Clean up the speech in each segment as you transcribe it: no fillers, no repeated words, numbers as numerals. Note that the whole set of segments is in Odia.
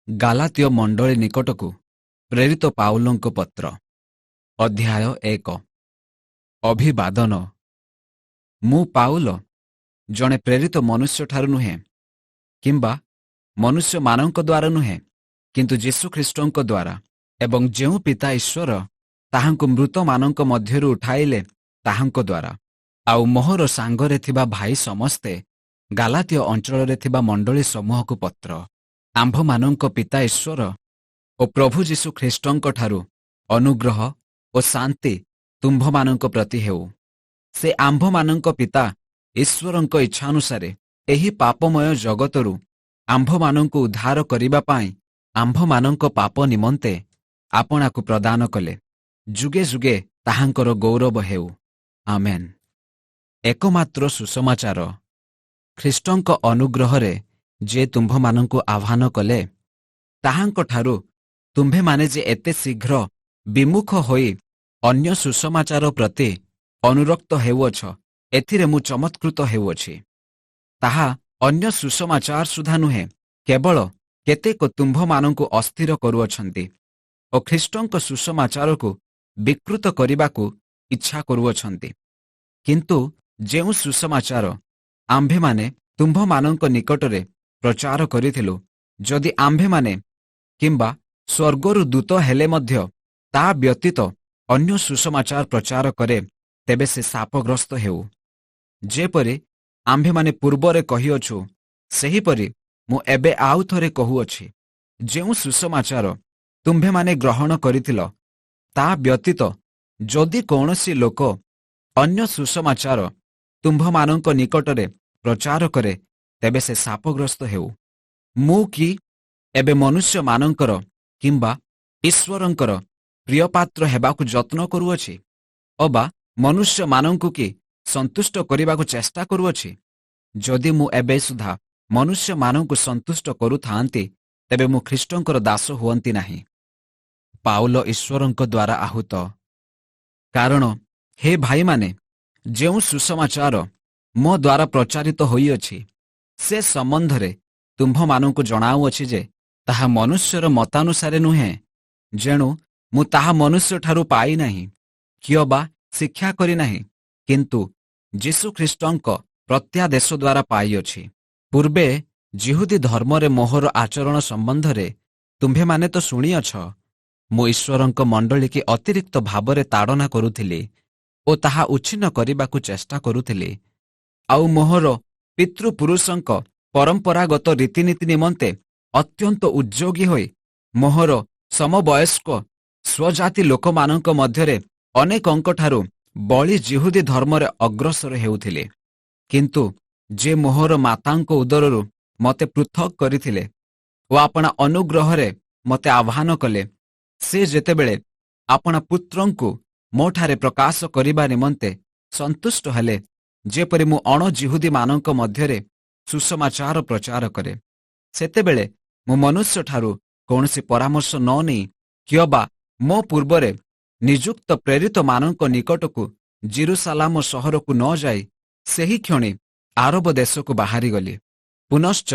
ଗାଲାତୀୟ ମଣ୍ଡଳୀ ନିକଟକୁ ପ୍ରେରିତ ପାଉଲଙ୍କ ପତ୍ର ଅଧ୍ୟାୟ 1 ଅଭିବାଦନ। ମୁଁ ପାଉଲ, ଜଣେ ପ୍ରେରିତ ମନୁଷ୍ୟଠାରୁ ନୁହେଁ କିମ୍ବା ମନୁଷ୍ୟମାନଙ୍କ ଦ୍ୱାରା ନୁହେଁ, କିନ୍ତୁ ଯୀଶୁଖ୍ରୀଷ୍ଟଙ୍କ ଦ୍ୱାରା, ଏବଂ ଯେଉଁ ପିତା ଈଶ୍ୱର ତାହାଙ୍କୁ ମୃତମାନଙ୍କ ମଧ୍ୟରୁ ଉଠାଇଲେ ତାହାଙ୍କ ଦ୍ୱାରା, ଆଉ ମୋହର ସାଙ୍ଗରେ ଥିବା ଭାଇ ସମସ୍ତେ ଗାଲାତୀୟ ଅଞ୍ଚଳରେ ଥିବା ମଣ୍ଡଳୀ ସମୂହକୁ ପତ୍ର। ଆମ୍ଭମାନଙ୍କ ପିତା ଈଶ୍ୱର ଓ ପ୍ରଭୁ ଯୀଶୁଖ୍ରୀଷ୍ଟଙ୍କଠାରୁ ଅନୁଗ୍ରହ ଓ ଶାନ୍ତି ତୁମ୍ଭମାନଙ୍କ ପ୍ରତି ହେଉ। ସେ ଆମ୍ଭମାନଙ୍କ ପିତା ଈଶ୍ୱରଙ୍କ ଇଚ୍ଛାନୁସାରେ ଏହି ପାପମୟ ଜଗତରୁ ଆମ୍ଭମାନଙ୍କୁ ଉଦ୍ଧାର କରିବା ପାଇଁ ଆମ୍ଭମାନଙ୍କ ପାପ ନିମନ୍ତେ ଆପଣାକୁ ପ୍ରଦାନ କଲେ। ଯୁଗେ ଯୁଗେ ତାହାଙ୍କର ଗୌରବ ହେଉ। ଆମେନ୍। ଏକମାତ୍ର ସୁସମାଚାର ଖ୍ରୀଷ୍ଟଙ୍କ ଅନୁଗ୍ରହରେ ଯେ ତୁମ୍ଭମାନଙ୍କୁ ଆହ୍ୱାନ କଲେ, ତାହାଙ୍କଠାରୁ ତୁମ୍ଭେମାନେ ଯେ ଏତେ ଶୀଘ୍ର ବିମୁଖ ହୋଇ ଅନ୍ୟ ସୁସମାଚାର ପ୍ରତି ଅନୁରକ୍ତ ହେଉଅଛ, ଏଥିରେ ମୁଁ ଚମତ୍କୃତ ହେଉଅଛି। ତାହା ଅନ୍ୟ ସୁସମାଚାର ସୁଦ୍ଧା ନୁହେଁ, କେବଳ କେତେକ ତୁମ୍ଭମାନଙ୍କୁ ଅସ୍ଥିର କରୁଅଛନ୍ତି ଓ ଖ୍ରୀଷ୍ଟଙ୍କ ସୁସମାଚାରକୁ ବିକୃତ କରିବାକୁ ଇଚ୍ଛା କରୁଅଛନ୍ତି। କିନ୍ତୁ ଯେଉଁ ସୁସମାଚାର ଆମ୍ଭେମାନେ ତୁମ୍ଭମାନଙ୍କ ନିକଟରେ ପ୍ରଚାର କରିଥିଲୁ, ଯଦି ଆମ୍ଭେମାନେ କିମ୍ବା ସ୍ୱର୍ଗରୁ ଦୂତ ହେଲେ ମଧ୍ୟ ତା ବ୍ୟତୀତ ଅନ୍ୟ ସୁସମାଚାର ପ୍ରଚାର କରେ, ତେବେ ସେ ଶାପଗ୍ରସ୍ତ ହେଉ। ଯେପରି ଆମ୍ଭେମାନେ ପୂର୍ବରେ କହିଅଛୁ, ସେହିପରି ମୁଁ ଏବେ ଆଉ ଥରେ କହୁଅଛି, ଯେଉଁ ସୁସମାଚାର ତୁମ୍ଭେମାନେ ଗ୍ରହଣ କରିଥିଲ, ତା ବ୍ୟତୀତ ଯଦି କୌଣସି ଲୋକ ଅନ୍ୟ ସୁସମାଚାର ତୁମ୍ଭମାନଙ୍କ ନିକଟରେ ପ୍ରଚାର କରେ, ତେବେ ସେ ଶାପଗ୍ରସ୍ତ ହେଉ। ମୁଁ କି ଏବେ ମନୁଷ୍ୟମାନଙ୍କର କିମ୍ବା ଈଶ୍ୱରଙ୍କର ପ୍ରିୟପାତ୍ର ହେବାକୁ ଯତ୍ନ କରୁଅଛି, ଅବା ମନୁଷ୍ୟମାନଙ୍କୁ କି ସନ୍ତୁଷ୍ଟ କରିବାକୁ ଚେଷ୍ଟା କରୁଅଛି? ଯଦି ମୁଁ ଏବେ ସୁଦ୍ଧା ମନୁଷ୍ୟମାନଙ୍କୁ ସନ୍ତୁଷ୍ଟ କରୁଥାନ୍ତି, ତେବେ ମୁଁ ଖ୍ରୀଷ୍ଟଙ୍କର ଦାସ ହୁଅନ୍ତି ନାହିଁ। ପାଉଲ ଈଶ୍ୱରଙ୍କ ଦ୍ୱାରା ଆହୁତ। କାରଣ ହେ ଭାଇମାନେ, ଯେଉଁ ସୁସମାଚାର ମୋ ଦ୍ୱାରା ପ୍ରଚାରିତ ହୋଇଅଛି, ସେ ସମ୍ବନ୍ଧରେ ତୁମ୍ଭମାନଙ୍କୁ ଜଣାଉଅଛି ଯେ ତାହା ମନୁଷ୍ୟର ମତାନୁସାରେ ନୁହେଁ, ଯେଣୁ ମୁଁ ତାହା ମନୁଷ୍ୟଠାରୁ ପାଇନାହିଁ କିଅବା ଶିକ୍ଷା କରିନାହିଁ, କିନ୍ତୁ ଯୀଶୁଖ୍ରୀଷ୍ଟଙ୍କ ପ୍ରତ୍ୟାଦେଶ ଦ୍ୱାରା ପାଇଅଛି। ପୂର୍ବେ ଯିହୁଦୀ ଧର୍ମରେ ମୋହର ଆଚରଣ ସମ୍ବନ୍ଧରେ ତୁମ୍ଭେମାନେ ତ ଶୁଣିଅଛ। ମୁଁ ଈଶ୍ୱରଙ୍କ ମଣ୍ଡଳୀକି ଅତିରିକ୍ତ ଭାବରେ ତାଡ଼ନା କରୁଥିଲି ଓ ତାହା ଉଚ୍ଛିନ୍ନ କରିବାକୁ ଚେଷ୍ଟା କରୁଥିଲି, ଆଉ ମୋହର ପିତୃପୁରୁଷଙ୍କ ପରମ୍ପରାଗତ ରୀତିନୀତି ନିମନ୍ତେ ଅତ୍ୟନ୍ତ ଉଦ୍ଯୋଗୀ ହୋଇ ମୋହର ସମବୟସ୍କ ସ୍ୱଜାତି ଲୋକମାନଙ୍କ ମଧ୍ୟରେ ଅନେକଙ୍କଠାରୁ ବଳି ଯିହୁଦୀ ଧର୍ମରେ ଅଗ୍ରସର ହେଉଥିଲେ। କିନ୍ତୁ ଯେ ମୋହର ମାତାଙ୍କ ଉଦରରୁ ମୋତେ ପୃଥକ୍ କରିଥିଲେ ଓ ଆପଣା ଅନୁଗ୍ରହରେ ମୋତେ ଆହ୍ୱାନ କଲେ, ସେ ଯେତେବେଳେ ଆପଣା ପୁତ୍ରଙ୍କୁ ମୋଠାରେ ପ୍ରକାଶ କରିବା ନିମନ୍ତେ ସନ୍ତୁଷ୍ଟ ହେଲେ, ଯେପରି ମୁଁ ଅଣଯିହୁଦୀମାନଙ୍କ ମଧ୍ୟରେ ସୁସମାଚାର ପ୍ରଚାର କରେ, ସେତେବେଳେ ମୁଁ ମନୁଷ୍ୟଠାରୁ କୌଣସି ପରାମର୍ଶ ନ ନେଇ କିଅବା ମୋ ପୂର୍ବରେ ନିଯୁକ୍ତ ପ୍ରେରିତମାନଙ୍କ ନିକଟକୁ ଜେରୁସାଲାମ ସହରକୁ ନ ଯାଇ ସେହି କ୍ଷଣି ଆରବ ଦେଶକୁ ବାହାରିଗଲି। ପୁନଶ୍ଚ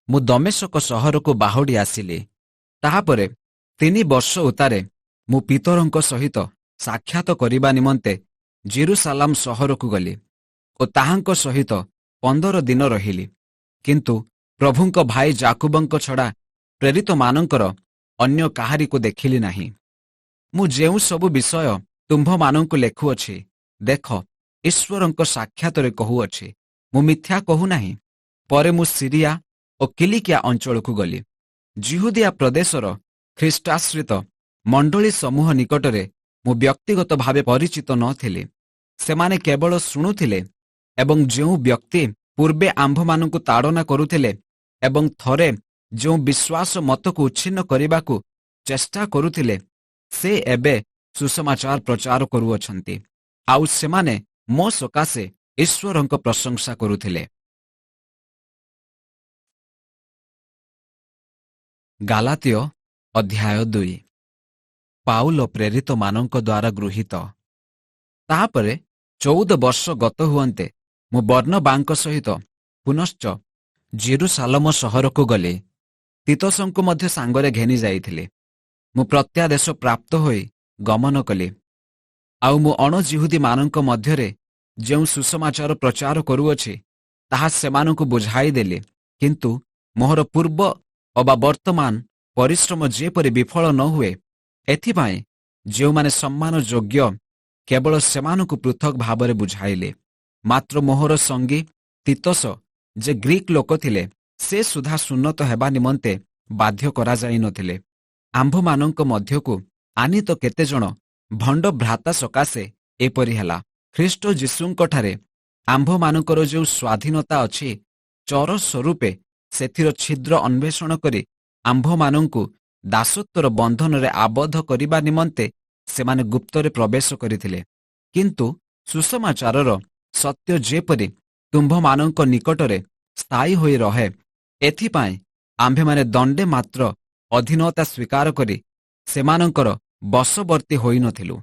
ମୁଁ ଦମେଶକ ସହରକୁ ବାହୁଡ଼ି ଆସିଲି। ତାହାପରେ 3 ବର୍ଷ ଉତ୍ତାରେ ମୁଁ ପିତରଙ୍କ ସହିତ ସାକ୍ଷାତ କରିବା ନିମନ୍ତେ ଜେରୁସାଲାମ ସହରକୁ ଗଲି ଓ ତାହାଙ୍କ ସହିତ 15 ଦିନ ରହିଲି। କିନ୍ତୁ ପ୍ରଭୁଙ୍କ ଭାଇ ଯାକୁବଙ୍କ ଛଡ଼ା ପ୍ରେରିତମାନଙ୍କର ଅନ୍ୟ କାହାରିକୁ ଦେଖିଲି ନାହିଁ। ମୁଁ ଯେଉଁ ସବୁ ବିଷୟ ତୁମ୍ଭମାନଙ୍କୁ ଲେଖୁଅଛି, ଦେଖ, ଈଶ୍ୱରଙ୍କ ସାକ୍ଷାତରେ କହୁଅଛି, ମୁଁ ମିଥ୍ୟା କହୁନାହିଁ। ପରେ ମୁଁ ସିରିଆ ଓ କିଲିକିଆ ଅଞ୍ଚଳକୁ ଗଲି। ଯିହୁଦିଆ ପ୍ରଦେଶର ଖ୍ରୀଷ୍ଟାଶ୍ରିତ ମଣ୍ଡଳୀ ସମୂହ ନିକଟରେ ମୁଁ ବ୍ୟକ୍ତିଗତ ଭାବେ ପରିଚିତ ନଥିଲି। ସେମାନେ କେବଳ ଶୁଣୁଥିଲେ, ଏବଂ ଯେଉଁ ବ୍ୟକ୍ତି ପୂର୍ବେ ଆମ୍ଭମାନଙ୍କୁ ତାଡ଼ନା କରୁଥିଲେ ଏବଂ ଥରେ ଯେଉଁ ବିଶ୍ୱାସ ମତକୁ ଉଚ୍ଛିନ୍ନ କରିବାକୁ ଚେଷ୍ଟା କରୁଥିଲେ, ସେ ଏବେ ସୁସମାଚାର ପ୍ରଚାର କରୁଅଛନ୍ତି, ଆଉ ସେମାନେ ମୋ ସକାଶେ ଈଶ୍ୱରଙ୍କ ପ୍ରଶଂସା କରୁଥିଲେ। ଗାଲାତୀୟ ଅଧ୍ୟାୟ 2 ପାଉଲ ପ୍ରେରିତମାନଙ୍କ ଦ୍ୱାରା ଗୃହୀତ। ତାହାପରେ 14 ବର୍ଷ ଗତ ହୁଅନ୍ତେ ମୁଁ ବର୍ଣ୍ଣବାଙ୍କ ସହିତ ପୁନଶ୍ଚ ଜେରୁସାଲମ ସହରକୁ ଗଲି। ତିତୋସଙ୍କୁ ମଧ୍ୟ ସାଙ୍ଗରେ ଘେନି ଯାଇଥିଲି। ମୁଁ ପ୍ରତ୍ୟାଦେଶ ପ୍ରାପ୍ତ ହୋଇ ଗମନ କଲି। ଆଉ ମୁଁ ଅଣଜିହୁଦୀମାନଙ୍କ ମଧ୍ୟରେ ଯେଉଁ ସୁସମାଚାର ପ୍ରଚାର କରୁଅଛି ତାହା ସେମାନଙ୍କୁ ବୁଝାଇଦେଲି। କିନ୍ତୁ ମୋହର ପୂର୍ବ ଅବା ବର୍ତ୍ତମାନ ପରିଶ୍ରମ ଯେପରି ବିଫଳ ନ ହୁଏ, ଏଥିପାଇଁ ଯେଉଁମାନେ ସମ୍ମାନ ଯୋଗ୍ୟ କେବଳ ସେମାନଙ୍କୁ ପୃଥକ ଭାବରେ ବୁଝାଇଲେ। ମାତ୍ର ମୋହର ସଙ୍ଗୀ ତିତୋସ ଯେ ଗ୍ରୀକ୍ ଲୋକ ଥିଲେ, ସେ ସୁଦ୍ଧା ସୁନ୍ନତ ହେବା ନିମନ୍ତେ ବାଧ୍ୟ କରାଯାଇନଥିଲେ। ଆମ୍ଭମାନଙ୍କ ମଧ୍ୟକୁ ଆନିତ କେତେଜଣ ଭଣ୍ଡ ଭ୍ରାତା ସକାଶେ ଏପରି ହେଲା। ଖ୍ରୀଷ୍ଟ ଯୀଶୁଙ୍କଠାରେ ଆମ୍ଭମାନଙ୍କର ଯେଉଁ ସ୍ୱାଧୀନତା ଅଛି, ଚର ସ୍ୱରୂପେ ସେଥିର ଛିଦ୍ର ଅନ୍ୱେଷଣ କରି ଆମ୍ଭମାନଙ୍କୁ ଦାସତ୍ୱର ବନ୍ଧନରେ ଆବଦ୍ଧ କରିବା ନିମନ୍ତେ ସେମାନେ ଗୁପ୍ତରେ ପ୍ରବେଶ କରିଥିଲେ। କିନ୍ତୁ ସୁସମାଚାରର ସତ୍ୟ ଯେପରି ତୁମ୍ଭମାନଙ୍କ ନିକଟରେ ସ୍ଥାୟୀ ହୋଇ ରହେ, ଏଥିପାଇଁ ଆମ୍ଭେମାନେ ଦଣ୍ଡେ ମାତ୍ର ଅଧୀନତା ସ୍ୱୀକାର କରି ସେମାନଙ୍କର ବଶବର୍ତ୍ତୀ ହୋଇନଥିଲୁ।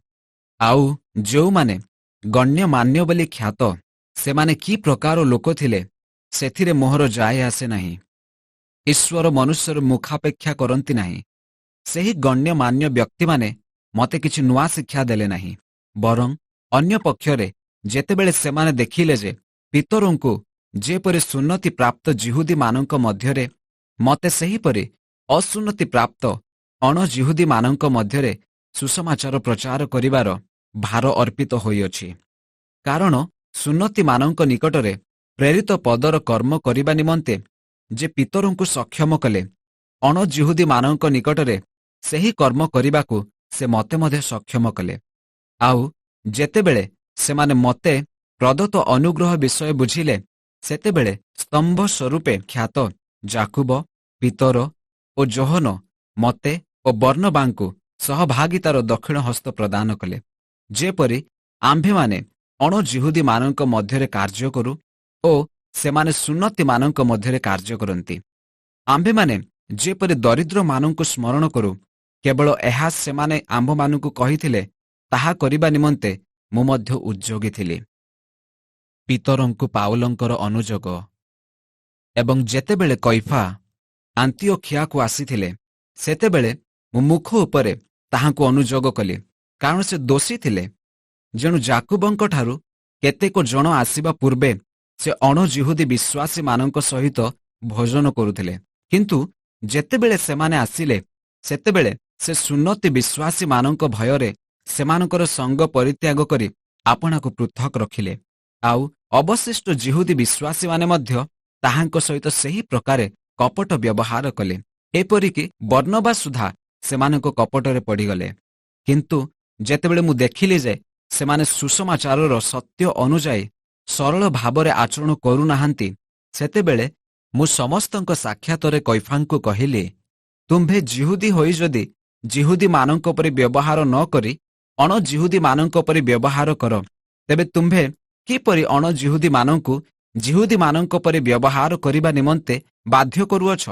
ଆଉ ଯେଉଁମାନେ ଗଣ୍ୟମାନ୍ୟ ବୋଲି ଖ୍ୟାତ, ସେମାନେ କି ପ୍ରକାର ଲୋକ ଥିଲେ, ସେଥିରେ ମୋହର ଯାଏ ଆସେ ନାହିଁ। ଈଶ୍ୱର ମନୁଷ୍ୟର ମୁଖାପେକ୍ଷା କରନ୍ତି ନାହିଁ। ସେହି ଗଣ୍ୟମାନ୍ୟ ବ୍ୟକ୍ତିମାନେ ମୋତେ କିଛି ନୂଆ ଶିକ୍ଷା ଦେଲେ ନାହିଁ। ବରଂ ଅନ୍ୟ ପକ୍ଷରେ ଯେତେବେଳେ ସେମାନେ ଦେଖିଲେ ଯେ ପିତରଙ୍କୁ ଯେପରି ସୁନ୍ନତି ପ୍ରାପ୍ତ ଜିହୁଦୀମାନଙ୍କ ମଧ୍ୟରେ ମୋତେ ସେହିପରି ଅସୁନ୍ନତି ପ୍ରାପ୍ତ ଅଣଜିହୁଦୀମାନଙ୍କ ମଧ୍ୟରେ ସୁସମାଚାର ପ୍ରଚାର କରିବାର ଭାର ଅର୍ପିତ ହୋଇଅଛି। କାରଣ ସୁନ୍ନତିମାନଙ୍କ ନିକଟରେ ପ୍ରେରିତ ପଦର କର୍ମ କରିବା ନିମନ୍ତେ ଯେ ପିତରଙ୍କୁ ସକ୍ଷମ କଲେ, ଅଣଜିହୁଦୀମାନଙ୍କ ନିକଟରେ ସେହି କର୍ମ କରିବାକୁ ସେ ମୋତେ ମଧ୍ୟ ସକ୍ଷମ କଲେ। ଆଉ ଯେତେବେଳେ ସେମାନେ ମୋତେ ପ୍ରଦତ୍ତ ଅନୁଗ୍ରହ ବିଷୟ ବୁଝିଲେ, ସେତେବେଳେ ସ୍ତମ୍ଭ ସ୍ୱରୂପେ ଖ୍ୟାତ ଯାକୁବ, ପିତର ଓ ଯୋହନ ମୋତେ ଓ ବର୍ଣ୍ଣବାଙ୍କୁ ସହଭାଗିତାର ଦକ୍ଷିଣ ହସ୍ତ ପ୍ରଦାନ କଲେ, ଯେପରି ଆମ୍ଭେମାନେ ଅଣଜିହୁଦୀମାନଙ୍କ ମଧ୍ୟରେ କାର୍ଯ୍ୟ କରୁ ଓ ସେମାନେ ସୁନ୍ନତିମାନଙ୍କ ମଧ୍ୟରେ କାର୍ଯ୍ୟ କରନ୍ତି। ଆମ୍ଭେମାନେ ଯେପରି ଦରିଦ୍ରମାନଙ୍କୁ ସ୍ମରଣ କରୁ, କେବଳ ଏହା ସେମାନେ ଆମ୍ଭମାନଙ୍କୁ କହିଥିଲେ, ତାହା କରିବା ନିମନ୍ତେ ମୁଁ ମଧ୍ୟ ଉଦ୍ଯୋଗୀ ଥିଲି। ପିତରଙ୍କୁ ପାଉଲଙ୍କର ଅନୁଯୋଗ। ଏବଂ ଯେତେବେଳେ କୈଫା ଆନ୍ତିଓଖିଆକୁ ଆସିଥିଲେ, ସେତେବେଳେ ମୁଁ ମୁଖ ଉପରେ ତାହାଙ୍କୁ ଅନୁଯୋଗ କଲି, କାରଣ ସେ ଦୋଷୀ ଥିଲେ। ଯେଣୁ ଯାକୁବଙ୍କଠାରୁ କେତେକ ଜଣ ଆସିବା ପୂର୍ବେ ସେ ଅଣଜିହୁଦୀ ବିଶ୍ୱାସୀମାନଙ୍କ ସହିତ ଭୋଜନ କରୁଥିଲେ। କିନ୍ତୁ ଯେତେବେଳେ ସେମାନେ ଆସିଲେ, ସେତେବେଳେ ସେ ସୁନ୍ନତି ବିଶ୍ୱାସୀମାନଙ୍କ ଭୟରେ ସେମାନଙ୍କର ସଙ୍ଗ ପରିତ୍ୟାଗ କରି ଆପଣାକୁ ପୃଥକ ରଖିଲେ। ଆଉ ଅବଶିଷ୍ଟ ଜିହୁଦୀ ବିଶ୍ୱାସୀମାନେ ମଧ୍ୟ ତାହାଙ୍କ ସହିତ ସେହି ପ୍ରକାରେ କପଟ ବ୍ୟବହାର କଲେ, ଏପରିକି ବର୍ଣ୍ଣବା ସୁଦ୍ଧା ସେମାନଙ୍କ କପଟରେ ପଡ଼ିଗଲେ। କିନ୍ତୁ ଯେତେବେଳେ ମୁଁ ଦେଖିଲି ଯେ ସେମାନେ ସୁସମାଚାରର ସତ୍ୟ ଅନୁଯାୟୀ ସରଳ ଭାବରେ ଆଚରଣ କରୁନାହାନ୍ତି, ସେତେବେଳେ ମୁଁ ସମସ୍ତଙ୍କ ସାକ୍ଷାତରେ କୈଫାଙ୍କୁ କହିଲି, ତୁମ୍ଭେ ଜିହୁଦୀ ହୋଇ ଯଦି ଜିହୁଦୀମାନଙ୍କ ପରି ବ୍ୟବହାର ନ କରି ଅଣଜିହୁଦୀମାନଙ୍କ ପରି ବ୍ୟବହାର କର, ତେବେ ତୁମ୍ଭେ କିପରି ଅଣଜିହୁଦୀମାନଙ୍କୁ ଜିହୁଦୀମାନଙ୍କ ପରି ବ୍ୟବହାର କରିବା ନିମନ୍ତେ ବାଧ୍ୟ କରୁଅଛ?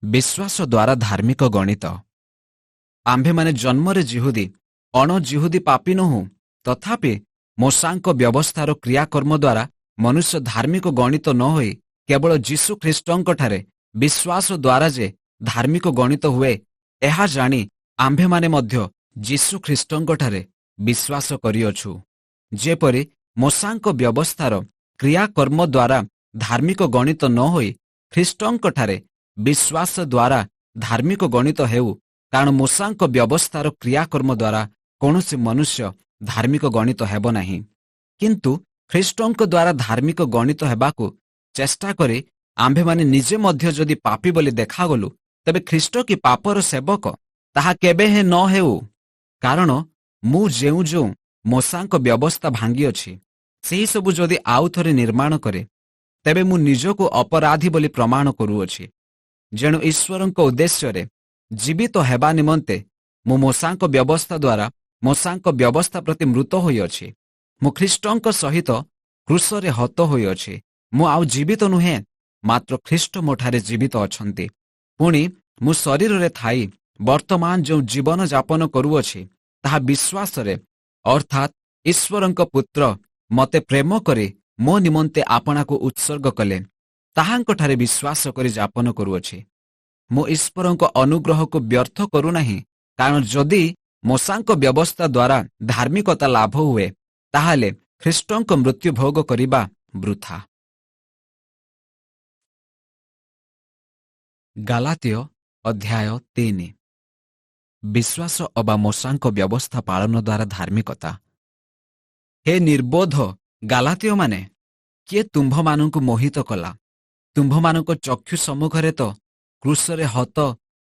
ବିଶ୍ୱାସ ଦ୍ୱାରା ଧାର୍ମିକ ଗଣିତ। ଆମ୍ଭେମାନେ ଜନ୍ମରେ ଜିହୁଦୀ, ଅଣଜିହୁଦୀ ପାପୀ ନୋହୁଁ। ତଥାପି ମୋଶାଙ୍କ ବ୍ୟବସ୍ଥାର କ୍ରିୟାକର୍ମ ଦ୍ୱାରା ମନୁଷ୍ୟ ଧାର୍ମିକ ଗଣିତ ନ ହୋଇ କେବଳ ଯୀଶୁ ଖ୍ରୀଷ୍ଟଙ୍କଠାରେ ବିଶ୍ୱାସ ଦ୍ୱାରା ଯେ ଧାର୍ମିକ ଗଣିତ ହୁଏ, ଏହା ଜାଣି ଆମ୍ଭେମାନେ ମଧ୍ୟ ଯୀଶୁ ଖ୍ରୀଷ୍ଟଙ୍କଠାରେ ବିଶ୍ୱାସ କରିଅଛୁ। ଯେପରି ମୋଶାଙ୍କ ବ୍ୟବସ୍ଥାର କ୍ରିୟାକର୍ମ ଦ୍ୱାରା ଧାର୍ମିକ ଗଣିତ ନ ହୋଇ ଖ୍ରୀଷ୍ଟଙ୍କଠାରେ ବିଶ୍ୱାସ ଦ୍ୱାରା ଧାର୍ମିକ ଗଣିତ ହେଉ, କାରଣ ମୋଶାଙ୍କ ବ୍ୟବସ୍ଥାର କ୍ରିୟାକର୍ମ ଦ୍ୱାରା କୌଣସି ମନୁଷ୍ୟ ଧାର୍ମିକ ଗଣିତ ହେବ ନାହିଁ। କିନ୍ତୁ ଖ୍ରୀଷ୍ଟଙ୍କ ଦ୍ୱାରା ଧାର୍ମିକ ଗଣିତ ହେବାକୁ ଚେଷ୍ଟା କରି ଆମ୍ଭେମାନେ ନିଜେ ମଧ୍ୟ ଯଦି ପାପୀ ବୋଲି ଦେଖାଗଲୁ, ତେବେ ଖ୍ରୀଷ୍ଟ କି ପାପର ସେବକ, ତାହା କେବେ ହେଁ ନ ହେଉ। କାରଣ ମୁଁ ଯେଉଁ ଯେଉଁ ମୋଶାଙ୍କ ବ୍ୟବସ୍ଥା ଭାଙ୍ଗିଅଛି, ସେହିସବୁ ଯଦି ଆଉ ଥରେ ନିର୍ମାଣ କରେ, ତେବେ ମୁଁ ନିଜକୁ ଅପରାଧୀ ବୋଲି ପ୍ରମାଣ କରୁଅଛି। ଯେଣୁ ଈଶ୍ୱରଙ୍କ ଉଦ୍ଦେଶ୍ୟରେ ଜୀବିତ ହେବା ନିମନ୍ତେ ମୁଁ ମୋଶାଙ୍କ ବ୍ୟବସ୍ଥା ଦ୍ୱାରା ମୋଶାଙ୍କ ବ୍ୟବସ୍ଥା ପ୍ରତି ମୃତ ହୋଇଅଛି। ମୁଁ ଖ୍ରୀଷ୍ଟଙ୍କ ସହିତ କ୍ରୁଶରେ ହତ ହୋଇଅଛି। ମୁଁ ଆଉ ଜୀବିତ ନୁହେଁ, ମାତ୍ର ଖ୍ରୀଷ୍ଟ ମୋଠାରେ ଜୀବିତ ଅଛନ୍ତି। ପୁଣି ମୁଁ ଶରୀରରେ ଥାଇ ବର୍ତ୍ତମାନ ଯେଉଁ ଜୀବନ ଯାପନ କରୁଅଛି, ତାହା ବିଶ୍ୱାସରେ, ଅର୍ଥାତ୍ ଈଶ୍ୱରଙ୍କ ପୁତ୍ର ମୋତେ ପ୍ରେମ କରି ମୋ ନିମନ୍ତେ ଆପଣାକୁ ଉତ୍ସର୍ଗ କଲେ, ତାହାଙ୍କଠାରେ ବିଶ୍ୱାସ କରି ଯାପନ କରୁଅଛି। ମୁଁ ଈଶ୍ୱରଙ୍କ ଅନୁଗ୍ରହକୁ ବ୍ୟର୍ଥ କରୁନାହିଁ, କାରଣ ଯଦି ମୋଶାଙ୍କ ବ୍ୟବସ୍ଥା ଦ୍ୱାରା ଧାର୍ମିକତା ଲାଭ ହୁଏ, ତାହେଲେ ଖ୍ରୀଷ୍ଟଙ୍କ ମୃତ୍ୟୁ ଭୋଗ କରିବା ବୃଥା। ଗାଲାତୀୟ ଅଧ୍ୟାୟ 3। ବିଶ୍ୱାସ ଅବା ମୋଶାଙ୍କ ବ୍ୟବସ୍ଥା ପାଳନ ଦ୍ୱାରା ଧାର୍ମିକତା। ହେ ନିର୍ବୋଧ ଗାଲାତୀୟମାନେ, କିଏ ତୁମ୍ଭମାନଙ୍କୁ ମୋହିତ କଲା? ତୁମ୍ଭମାନଙ୍କ ଚକ୍ଷୁ ସମ୍ମୁଖରେ ତ କ୍ରୁଶରେ ହତ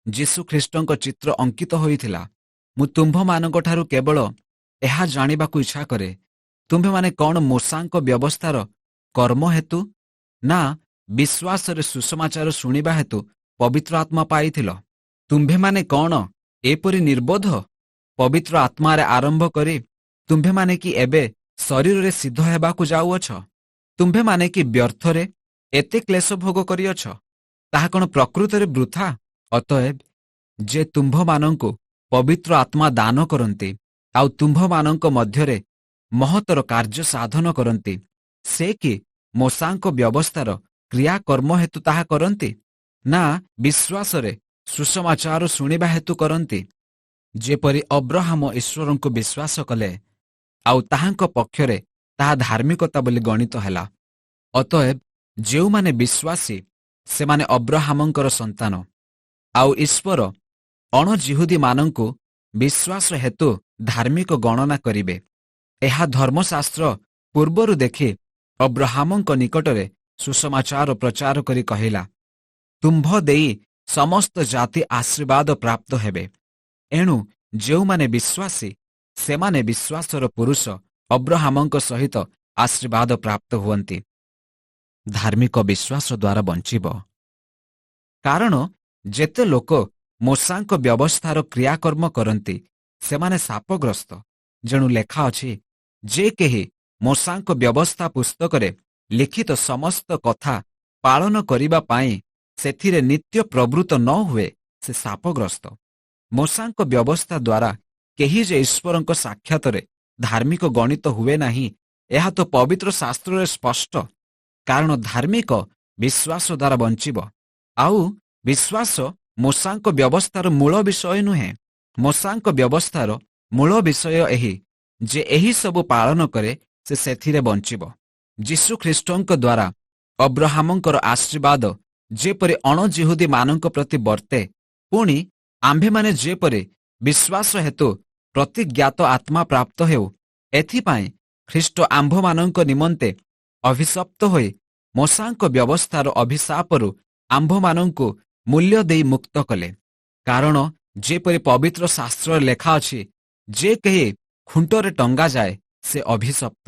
ଯୀଶୁଖ୍ରୀଷ୍ଟଙ୍କ ଚିତ୍ର ଅଙ୍କିତ ହୋଇଥିଲା। ମୁଁ ତୁମ୍ଭମାନଙ୍କଠାରୁ କେବଳ ଏହା ଜାଣିବାକୁ ଇଚ୍ଛା କରେ, ତୁମ୍ଭେମାନେ କ'ଣ ମୋଶାଙ୍କ ବ୍ୟବସ୍ଥାର କର୍ମ ହେତୁ ନା ବିଶ୍ୱାସରେ ସୁସମାଚାର ଶୁଣିବା ହେତୁ ପବିତ୍ର ଆତ୍ମା ପାଇଥିଲ? ତୁମ୍ଭେମାନେ କ'ଣ ଏପରି ନିର୍ବୋଧ? ପବିତ୍ର ଆତ୍ମାରେ ଆରମ୍ଭ କରି ତୁମ୍ଭେମାନେ କି ଏବେ ଶରୀରରେ ସିଦ୍ଧ ହେବାକୁ ଯାଉଅଛ? ତୁମ୍ଭେମାନେ କି ବ୍ୟର୍ଥରେ ଏତେ କ୍ଲେଶ ଭୋଗ କରିଅଛ? ତାହା କ'ଣ ପ୍ରକୃତରେ ବୃଥା? ଅତଏବ ଯେ ତୁମ୍ଭମାନଙ୍କୁ ପବିତ୍ର ଆତ୍ମା ଦାନ କରନ୍ତି ଆଉ ତୁମ୍ଭମାନଙ୍କ ମଧ୍ୟରେ ମହତର କାର୍ଯ୍ୟ ସାଧନ କରନ୍ତି, ସେ କି ମୋଶାଙ୍କ ବ୍ୟବସ୍ଥାର କ୍ରିୟାକର୍ମ ହେତୁ ତାହା କରନ୍ତି ନା ବିଶ୍ୱାସରେ ସୁସମାଚାର ଶୁଣିବା ହେତୁ କରନ୍ତି? ଯେପରି ଅବ୍ରାହମ ଈଶ୍ୱରଙ୍କୁ ବିଶ୍ୱାସ କଲେ ଆଉ ତାହାଙ୍କ ପକ୍ଷରେ ତାହା ଧାର୍ମିକତା ବୋଲି ଗଣିତ ହେଲା। ଅତଏବ ଯେଉଁମାନେ ବିଶ୍ୱାସୀ ସେମାନେ ଅବ୍ରାହମଙ୍କର ସନ୍ତାନ, ଆଉ ଈଶ୍ୱର ଅଣଜିହୁଦୀମାନଙ୍କୁ ବିଶ୍ୱାସ ହେତୁ ଧାର୍ମିକ ଗଣନା କରିବେ। ଏହା ଧର୍ମଶାସ୍ତ୍ର ପୂର୍ବରୁ ଦେଖି ଅବ୍ରାହମଙ୍କ ନିକଟରେ ସୁସମାଚାର ପ୍ରଚାର କରି କହିଲା, ତୁମ୍ଭ ଦେଇ ସମସ୍ତ ଜାତି ଆଶୀର୍ବାଦ ପ୍ରାପ୍ତ ହେବେ। ଏଣୁ ଯେଉଁମାନେ ବିଶ୍ୱାସୀ ସେମାନେ ବିଶ୍ୱାସର ପୁରୁଷ ଅବ୍ରାହମଙ୍କ ସହିତ ଆଶୀର୍ବାଦ ପ୍ରାପ୍ତ ହୁଅନ୍ତି। ଧାର୍ମିକ ବିଶ୍ୱାସ ଦ୍ୱାରା ବଞ୍ଚିବ। କାରଣ ଯେତେ ଲୋକ ମୋଶାଙ୍କ ବ୍ୟବସ୍ଥାର କ୍ରିୟାକର୍ମ କରନ୍ତି ସେମାନେ ଶାପଗ୍ରସ୍ତ। ଯେଣୁ ଲେଖା ଅଛି, ଯେ କେହି ମୋଶାଙ୍କ ବ୍ୟବସ୍ଥା ପୁସ୍ତକରେ ଲିଖିତ ସମସ୍ତ କଥା ପାଳନ କରିବା ପାଇଁ ସେଥିରେ ନିତ୍ୟ ପ୍ରବୃତ୍ତ ନ ହୁଏ, ସେ ଶାପଗ୍ରସ୍ତ। ମୋଶାଙ୍କ ବ୍ୟବସ୍ଥା ଦ୍ୱାରା କେହି ଯେ ଈଶ୍ୱରଙ୍କ ସାକ୍ଷାତରେ ଧାର୍ମିକ ଗଣିତ ହୁଏ ନାହିଁ, ଏହା ତ ପବିତ୍ର ଶାସ୍ତ୍ରରେ ସ୍ପଷ୍ଟ। କାରଣ ଧାର୍ମିକ ବିଶ୍ୱାସ ଦ୍ୱାରା ବଞ୍ଚିବ। ଆଉ ବିଶ୍ୱାସ ମୋଶାଙ୍କ ବ୍ୟବସ୍ଥାର ମୂଳ ବିଷୟ ନୁହେଁ। ମୋଶାଙ୍କ ବ୍ୟବସ୍ଥାର ମୂଳ ବିଷୟ ଏହି ଯେ ଏହି ସବୁ ପାଳନ କରେ ସେ ସେଥିରେ ବଞ୍ଚିବ। ଯୀଶୁଖ୍ରୀଷ୍ଟଙ୍କ ଦ୍ୱାରା ଅବ୍ରାହମଙ୍କର ଆଶୀର୍ବାଦ ଯେପରି ଅଣଜିହୁଦୀମାନଙ୍କ ପ୍ରତି ବର୍ତ୍ତେ, ପୁଣି ଆମ୍ଭେମାନେ ଯେପରି ବିଶ୍ୱାସ ହେତୁ ପ୍ରତିଜ୍ଞାତ ଆତ୍ମା ପ୍ରାପ୍ତ ହେଉ, ଏଥିପାଇଁ ଖ୍ରୀଷ୍ଟ ଆମ୍ଭମାନଙ୍କ ନିମନ୍ତେ ଅଭିଶପ୍ତ ହୋଇ ମୋଶାଙ୍କ ବ୍ୟବସ୍ଥାର ଅଭିଶାପରୁ ଆମ୍ଭମାନଙ୍କୁ ମୂଲ୍ୟ ଦେଇ ମୁକ୍ତ କଲେ। କାରଣ ଯେପରି ପବିତ୍ର ଶାସ୍ତ୍ରରେ ଲେଖା ଅଛି, ଯେ କେହି ଖୁଣ୍ଟରେ ଟଙ୍ଗାଯାଏ ସେ ଅଭିଶପ୍ତ।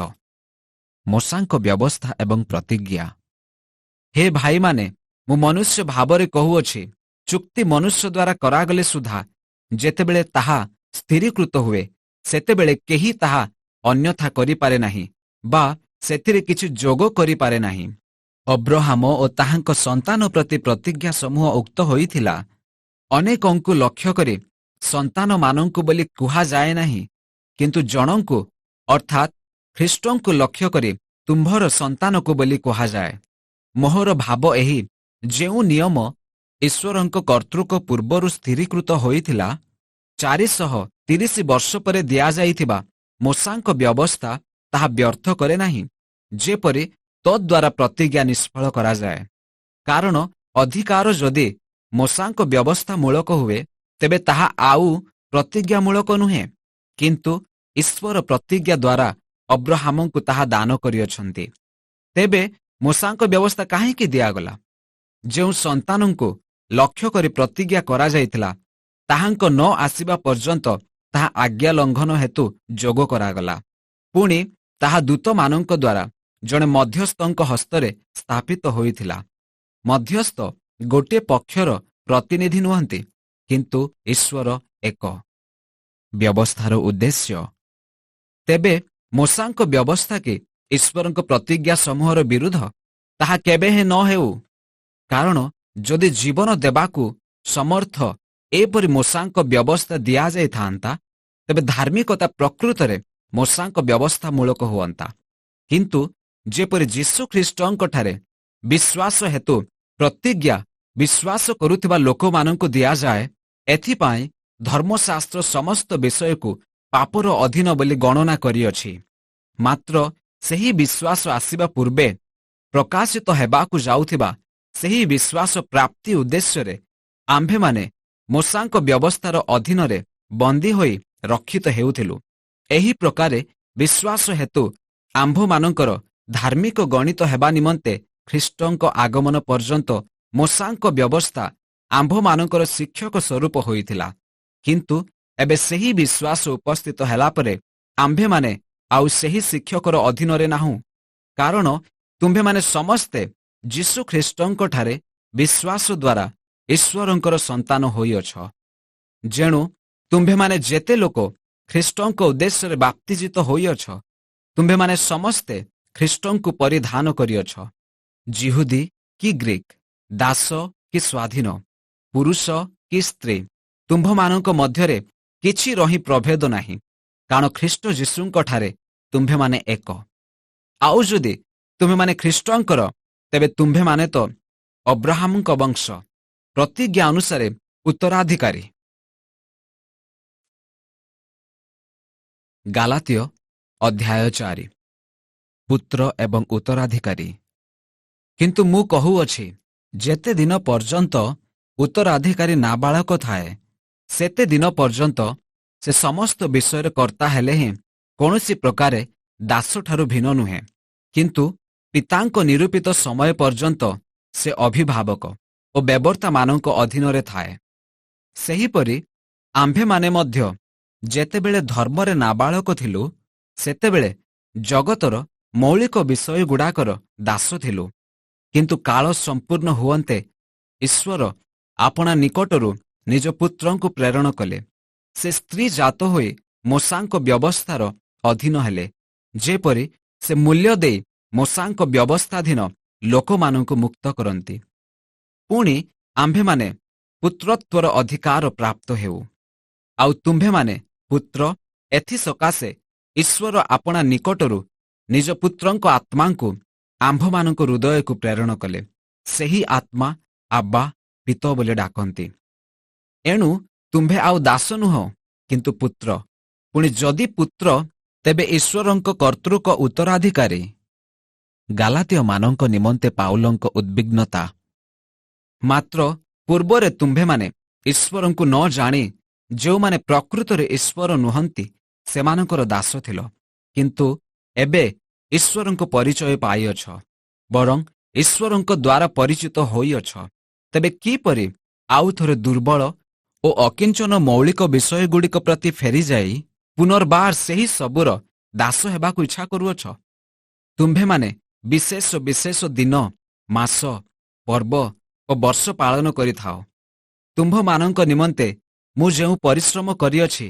ମୋଶାଙ୍କ ବ୍ୟବସ୍ଥା ଏବଂ ପ୍ରତିଜ୍ଞା। ହେ ଭାଇମାନେ, ମୁଁ ମନୁଷ୍ୟ ଭାବରେ କହୁଅଛି, ଚୁକ୍ତି ମନୁଷ୍ୟ ଦ୍ୱାରା କରାଗଲେ ସୁଦ୍ଧା ଯେତେବେଳେ ତାହା ସ୍ଥିରୀକୃତ ହୁଏ, ସେତେବେଳେ କେହି ତାହା ଅନ୍ୟଥା କରିପାରେ ନାହିଁ ବା ସେଥିରେ କିଛି ଯୋଗ କରିପାରେ ନାହିଁ। ଅବ୍ରାହମ ଓ ତାହାଙ୍କ ସନ୍ତାନ ପ୍ରତି ପ୍ରତିଜ୍ଞା ସମୂହ ଉକ୍ତ ହୋଇଥିଲା। ଅନେକଙ୍କୁ ଲକ୍ଷ୍ୟ କରି ସନ୍ତାନମାନଙ୍କୁ ବୋଲି କୁହାଯାଏ ନାହିଁ, କିନ୍ତୁ ଜଣଙ୍କୁ ଅର୍ଥାତ୍ ଖ୍ରୀଷ୍ଟଙ୍କୁ ଲକ୍ଷ୍ୟ କରି ତୁମ୍ଭର ସନ୍ତାନକୁ ବୋଲି କୁହାଯାଏ। ମୋହର ଭାବ ଏହି, ଯେଉଁ ନିୟମ ଈଶ୍ୱରଙ୍କ କର୍ତ୍ତୃକ ପୂର୍ବରୁ ସ୍ଥିରୀକୃତ ହୋଇଥିଲା, 430 ବର୍ଷ ପରେ ଦିଆଯାଇଥିବା ମୋଶାଙ୍କ ବ୍ୟବସ୍ଥା ତାହା ବ୍ୟର୍ଥ କରେ ନାହିଁ, ଯେପରି ତଦ୍ୱାରା ପ୍ରତିଜ୍ଞା ନିଷ୍ଫଳ କରାଯାଏ। କାରଣ ଅଧିକାର ଯଦି ମୋଶାଙ୍କ ବ୍ୟବସ୍ଥା ମୂଳକ ହୁଏ, ତେବେ ତାହା ଆଉ ପ୍ରତିଜ୍ଞାମୂଳକ ନୁହେଁ। କିନ୍ତୁ ଈଶ୍ୱର ପ୍ରତିଜ୍ଞା ଦ୍ୱାରା ଅବ୍ରାହମଙ୍କୁ ତାହା ଦାନ କରିଅଛନ୍ତି। ତେବେ ମୋଶାଙ୍କ ବ୍ୟବସ୍ଥା କାହିଁକି ଦିଆଗଲା? ଯେଉଁ ସନ୍ତାନଙ୍କୁ ଲକ୍ଷ୍ୟ କରି ପ୍ରତିଜ୍ଞା କରାଯାଇଥିଲା, ତାହାଙ୍କ ନ ଆସିବା ପର୍ଯ୍ୟନ୍ତ ତାହା ଆଜ୍ଞା ଲଙ୍ଘନ ହେତୁ ଯୋଗ କରାଗଲା। ପୁଣି ତାହା ଦୂତମାନଙ୍କ ଦ୍ୱାରା ଜଣେ ମଧ୍ୟସ୍ଥଙ୍କ ହସ୍ତରେ ସ୍ଥାପିତ ହୋଇଥିଲା। ମଧ୍ୟସ୍ଥ ଗୋଟିଏ ପକ୍ଷର ପ୍ରତିନିଧି ନୁହନ୍ତି, କିନ୍ତୁ ଈଶ୍ୱର ଏକ। ବ୍ୟବସ୍ଥାର ଉଦ୍ଦେଶ୍ୟ। ତେବେ ମୋଶାଙ୍କ ବ୍ୟବସ୍ଥା କି ଈଶ୍ୱରଙ୍କ ପ୍ରତିଜ୍ଞା ସମୂହର ବିରୁଦ୍ଧ? ତାହା କେବେ ହେଁ ନ ହେଉ। କାରଣ ଯଦି ଜୀବନ ଦେବାକୁ ସମର୍ଥ ଏପରି ମୋଶାଙ୍କ ବ୍ୟବସ୍ଥା ଦିଆଯାଇଥାନ୍ତା, ତେବେ ଧାର୍ମିକତା ପ୍ରକୃତରେ ମୋଶାଙ୍କ ବ୍ୟବସ୍ଥା ମୂଳକ ହୁଅନ୍ତା। କିନ୍ତୁ ଯେପରି ଯୀଶୁଖ୍ରୀଷ୍ଟଙ୍କଠାରେ ବିଶ୍ୱାସ ହେତୁ ପ୍ରତିଜ୍ଞା ବିଶ୍ୱାସ କରୁଥିବା ଲୋକମାନଙ୍କୁ ଦିଆଯାଏ। ଏଥିପାଇଁ ଧର୍ମଶାସ୍ତ୍ର ସମସ୍ତ ବିଷୟକୁ ପାପର ଅଧୀନ ବୋଲି ଗଣନା କରିଅଛି। ମାତ୍ର ସେହି ବିଶ୍ୱାସ ଆସିବା ପୂର୍ବେ ପ୍ରକାଶିତ ହେବାକୁ ଯାଉଥିବା ସେହି ବିଶ୍ୱାସ ପ୍ରାପ୍ତି ଉଦ୍ଦେଶ୍ୟରେ ଆମ୍ଭେମାନେ ମୋଶାଙ୍କ ବ୍ୟବସ୍ଥାର ଅଧୀନରେ ବନ୍ଦୀ ହୋଇ ରକ୍ଷିତ ହେଉଥିଲୁ। ଏହି ପ୍ରକାରେ ବିଶ୍ୱାସ ହେତୁ ଆମ୍ଭମାନଙ୍କର ଧାର୍ମିକ ଗଣିତ ହେବା ନିମନ୍ତେ ଖ୍ରୀଷ୍ଟଙ୍କ ଆଗମନ ପର୍ଯ୍ୟନ୍ତ ମୋଶାଙ୍କ ବ୍ୟବସ୍ଥା ଆମ୍ଭମାନଙ୍କର ଶିକ୍ଷକ ସ୍ୱରୂପ ହୋଇଥିଲା। କିନ୍ତୁ ଏବେ ସେହି ବିଶ୍ୱାସ ଉପସ୍ଥିତ ହେଲା ପରେ ଆମ୍ଭେମାନେ ଆଉ ସେହି ଶିକ୍ଷକର ଅଧୀନରେ ନାହୁଁ, କାରଣ ତୁମ୍ଭେମାନେ ସମସ୍ତେ ଯୀଶୁ ଖ୍ରୀଷ୍ଟଙ୍କଠାରେ ବିଶ୍ୱାସ ଦ୍ୱାରା ଈଶ୍ୱରଙ୍କର ସନ୍ତାନ ହୋଇଅଛ। ଯେଣୁ ତୁମ୍ଭେମାନେ ଯେତେ ଲୋକ ଖ୍ରୀଷ୍ଟଙ୍କ ଉଦ୍ଦେଶ୍ୟରେ ବାପ୍ତିଜିତ ହୋଇଅଛ, ତୁମ୍ଭେମାନେ ସମସ୍ତେ ଖ୍ରୀଷ୍ଟଙ୍କୁ ପରିଧାନ କରିଅଛ। ଯିହୁଦୀ କି ଗ୍ରୀକ୍, ଦାସ କି ସ୍ୱାଧୀନ, ପୁରୁଷ କି ସ୍ତ୍ରୀ, ତୁମ୍ଭମାନଙ୍କ ମଧ୍ୟରେ କିଛି ରହି ପ୍ରଭେଦ ନାହିଁ, କାରଣ ଖ୍ରୀଷ୍ଟ ଯୀଶୁଙ୍କଠାରେ ତୁମ୍ଭେମାନେ ଏକ। ଆଉ ଯଦି ତୁମ୍ଭେମାନେ ଖ୍ରୀଷ୍ଟଙ୍କର, ତେବେ ତୁମ୍ଭେମାନେ ତ ଅବ୍ରାହମଙ୍କ ବଂଶ, ପ୍ରତିଜ୍ଞା ଅନୁସାରେ ଉତ୍ତରାଧିକାରୀ। ଗାଲାତୀୟ ଅଧ୍ୟାୟ 4। ପୁତ୍ର ଏବଂ ଉତ୍ତରାଧିକାରୀ। କିନ୍ତୁ ମୁଁ କହୁଅଛି, ଯେତେ ଦିନ ପର୍ଯ୍ୟନ୍ତ ଉତ୍ତରାଧିକାରୀ ନାବାଳକ ଥାଏ, ସେତେ ଦିନ ପର୍ଯ୍ୟନ୍ତ ସେ ସମସ୍ତ ବିଷୟରେ କର୍ତ୍ତା ହେଲେ ହିଁ କୌଣସି ପ୍ରକାରେ ଦାସଠାରୁ ଭିନ୍ନ ନୁହେଁ। କିନ୍ତୁ ପିତାଙ୍କ ନିରୂପିତ ସମୟ ପର୍ଯ୍ୟନ୍ତ ସେ ଅଭିଭାବକ ଓ ବ୍ୟବର୍ତ୍ତାମାନଙ୍କ ଅଧୀନରେ ଥାଏ। ସେହିପରି ଆମ୍ଭେମାନେ ମଧ୍ୟ ଯେତେବେଳେ ଧର୍ମରେ ନାବାଳକ ଥିଲୁ, ସେତେବେଳେ ଜଗତର ମୌଳିକ ବିଷୟଗୁଡ଼ାକର ଦାସ ଥିଲୁ। କିନ୍ତୁ କାଳ ସମ୍ପୂର୍ଣ୍ଣ ହୁଅନ୍ତେ ଈଶ୍ୱର ଆପଣା ନିକଟରୁ ନିଜ ପୁତ୍ରଙ୍କୁ ପ୍ରେରଣ କଲେ। ସେ ସ୍ତ୍ରୀ ଜାତ ହୋଇ ମୋଶାଙ୍କ ବ୍ୟବସ୍ଥାର ଅଧୀନ ହେଲେ, ଯେପରି ସେ ମୂଲ୍ୟ ଦେଇ ମୋଶାଙ୍କ ବ୍ୟବସ୍ଥାଧୀନ ଲୋକମାନଙ୍କୁ ମୁକ୍ତ କରନ୍ତି। ପୁଣି ଆମ୍ଭେମାନେ ପୁତ୍ରତ୍ୱର ଅଧିକାର ପ୍ରାପ୍ତ ହେଉ। ଆଉ ତୁମ୍ଭେମାନେ ପୁତ୍ର, ଏଥିସକାଶେ ଈଶ୍ୱର ଆପଣା ନିକଟରୁ ନିଜ ପୁତ୍ରଙ୍କ ଆତ୍ମାଙ୍କୁ ଆମ୍ଭମାନଙ୍କ ହୃଦୟକୁ ପ୍ରେରଣ କଲେ। ସେହି ଆତ୍ମା ଆବ୍ବା ପିତ ବୋଲି ଡାକନ୍ତି। ଏଣୁ ତୁମ୍ଭେ ଆଉ ଦାସ ନୁହଁ, କିନ୍ତୁ ପୁତ୍ର। ପୁଣି ଯଦି ପୁତ୍ର, ତେବେ ଈଶ୍ୱରଙ୍କ କର୍ତ୍ତୃକ ଉତ୍ତରାଧିକାରୀ। ଗାଲାତୀୟମାନଙ୍କ ନିମନ୍ତେ ପାଉଲଙ୍କ ଉଦ୍ବିଗ୍ନତା। ମାତ୍ର ପୂର୍ବରେ ତୁମ୍ଭେମାନେ ଈଶ୍ୱରଙ୍କୁ ନ ଜାଣି ଯେଉଁମାନେ ପ୍ରକୃତରେ ଈଶ୍ୱର ନୁହନ୍ତି ସେମାନଙ୍କର ଦାସ ଥିଲ। କିନ୍ତୁ ଏବେ ଈଶ୍ୱରଙ୍କ ପରିଚୟ ପାଇଅଛ, ବରଂ ଈଶ୍ୱରଙ୍କ ଦ୍ୱାରା ପରିଚିତ ହୋଇଅଛ। ତେବେ କିପରି ଆଉ ଥରେ ଦୁର୍ବଳ ଓ ଅକିଞ୍ଚନ ମୌଳିକ ବିଷୟଗୁଡ଼ିକ ପ୍ରତି ଫେରିଯାଇ ପୁନର୍ବାର ସେହି ସବୁର ଦାସ ହେବାକୁ ଇଚ୍ଛା କରୁଅଛ? ତୁମ୍ଭେମାନେ ବିଶେଷ ବିଶେଷ ଦିନ, ମାସ, ପର୍ବ ଓ ବର୍ଷ ପାଳନ କରିଥାଅ। ତୁମ୍ଭମାନଙ୍କ ନିମନ୍ତେ ମୁଁ ଯେଉଁ ପରିଶ୍ରମ କରିଅଛି,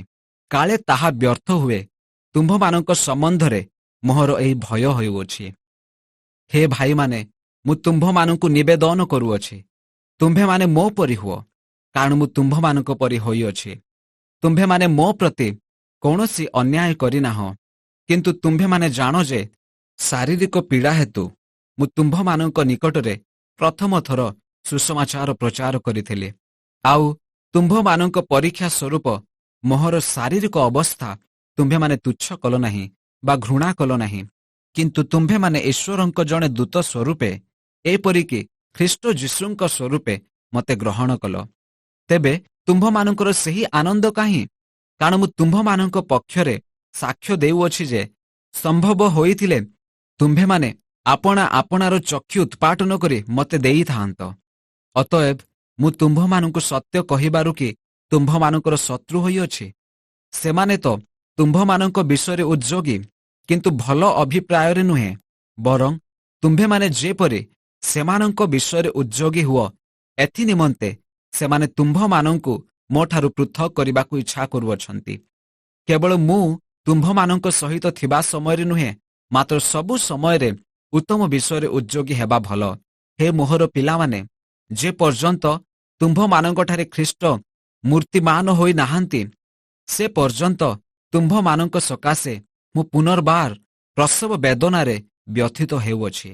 କାଳେ ତାହା ବ୍ୟର୍ଥ ହୁଏ, ତୁମ୍ଭମାନଙ୍କ ସମ୍ବନ୍ଧରେ ମୋହର ଏହି ଭୟ ହେଉଅଛି। ହେ ଭାଇମାନେ, ମୁଁ ତୁମ୍ଭମାନଙ୍କୁ ନିବେଦନ କରୁଅଛି, ତୁମ୍ଭେମାନେ ମୋ ପରି ହୁଅ, କାରଣ ମୁଁ ତୁମ୍ଭମାନଙ୍କ ପରି ହୋଇଅଛି। ତୁମ୍ଭେମାନେ ମୋ ପ୍ରତି କୌଣସି ଅନ୍ୟାୟ କରିନାହଁ। କିନ୍ତୁ ତୁମ୍ଭେମାନେ ଜାଣ ଯେ ଶାରୀରିକ ପୀଡ଼ା ହେତୁ ମୁଁ ତୁମ୍ଭମାନଙ୍କ ନିକଟରେ ପ୍ରଥମ ଥର ସୁସମାଚାର ପ୍ରଚାର କରିଥିଲି। ଆଉ ତୁମ୍ଭମାନଙ୍କ ପରୀକ୍ଷା ସ୍ୱରୂପ ମୋହର ଶାରୀରିକ ଅବସ୍ଥା ତୁମ୍ଭେମାନେ ତୁଚ୍ଛ କଲ ନାହିଁ ବା ଘୃଣା କଲ ନାହିଁ। କିନ୍ତୁ ତୁମ୍ଭେମାନେ ଈଶ୍ୱରଙ୍କ ଜଣେ ଦୂତ ସ୍ୱରୂପେ, ଏପରିକି ଖ୍ରୀଷ୍ଟ ଯୀଶୁଙ୍କ ସ୍ୱରୂପେ ମୋତେ ଗ୍ରହଣ କଲ। ତେବେ ତୁମ୍ଭମାନଙ୍କର ସେହି ଆନନ୍ଦ କାହିଁ? କାରଣ ମୁଁ ତୁମ୍ଭମାନଙ୍କ ପକ୍ଷରେ ସାକ୍ଷ୍ୟ ଦେଉଅଛି ଯେ ସମ୍ଭବ ହୋଇଥିଲେ ତୁମ୍ଭେମାନେ ଆପଣା ଆପଣାର ଚକ୍ଷୁ ଉତ୍ପାଟନ କରି ମୋତେ ଦେଇଥାନ୍ତ। ଅତଏବ ମୁଁ ତୁମ୍ଭମାନଙ୍କୁ ସତ୍ୟ କହିବାରୁ କି ତୁମ୍ଭମାନଙ୍କର ଶତ୍ରୁ ହୋଇଅଛି? ସେମାନେ ତ ତୁମ୍ଭମାନଙ୍କ ବିଷୟରେ ଉଦ୍ଯୋଗୀ, କିନ୍ତୁ ଭଲ ଅଭିପ୍ରାୟରେ ନୁହେଁ। ବରଂ ତୁମ୍ଭେମାନେ ଯେପରି ସେମାନଙ୍କ ବିଷୟରେ ଉଦ୍ଯୋଗୀ ହୁଅ, ଏଥି ନିମନ୍ତେ ସେମାନେ ତୁମ୍ଭମାନଙ୍କୁ ମୋଠାରୁ ପୃଥକ କରିବାକୁ ଇଚ୍ଛା କରୁଅଛନ୍ତି। କେବଳ ମୁଁ ତୁମ୍ଭମାନଙ୍କ ସହିତ ଥିବା ସମୟରେ ନୁହେଁ, ମାତ୍ର ସବୁ ସମୟରେ ଉତ୍ତମ ବିଷୟରେ ଉଦ୍ଯୋଗୀ ହେବା ଭଲ। ହେ ମୋହର ପିଲାମାନେ, ଯେ ପର୍ଯ୍ୟନ୍ତ ତୁମ୍ଭମାନଙ୍କଠାରେ ଖ୍ରୀଷ୍ଟ ମୂର୍ତ୍ତିମାନ ହୋଇ ନାହାନ୍ତି, ସେ ପର୍ଯ୍ୟନ୍ତ ତୁମ୍ଭମାନଙ୍କ ସକାଶେ ମୁଁ ପୁନର୍ବାର ପ୍ରସବ ବେଦନାରେ ବ୍ୟଥିତ ହେଉଅଛି।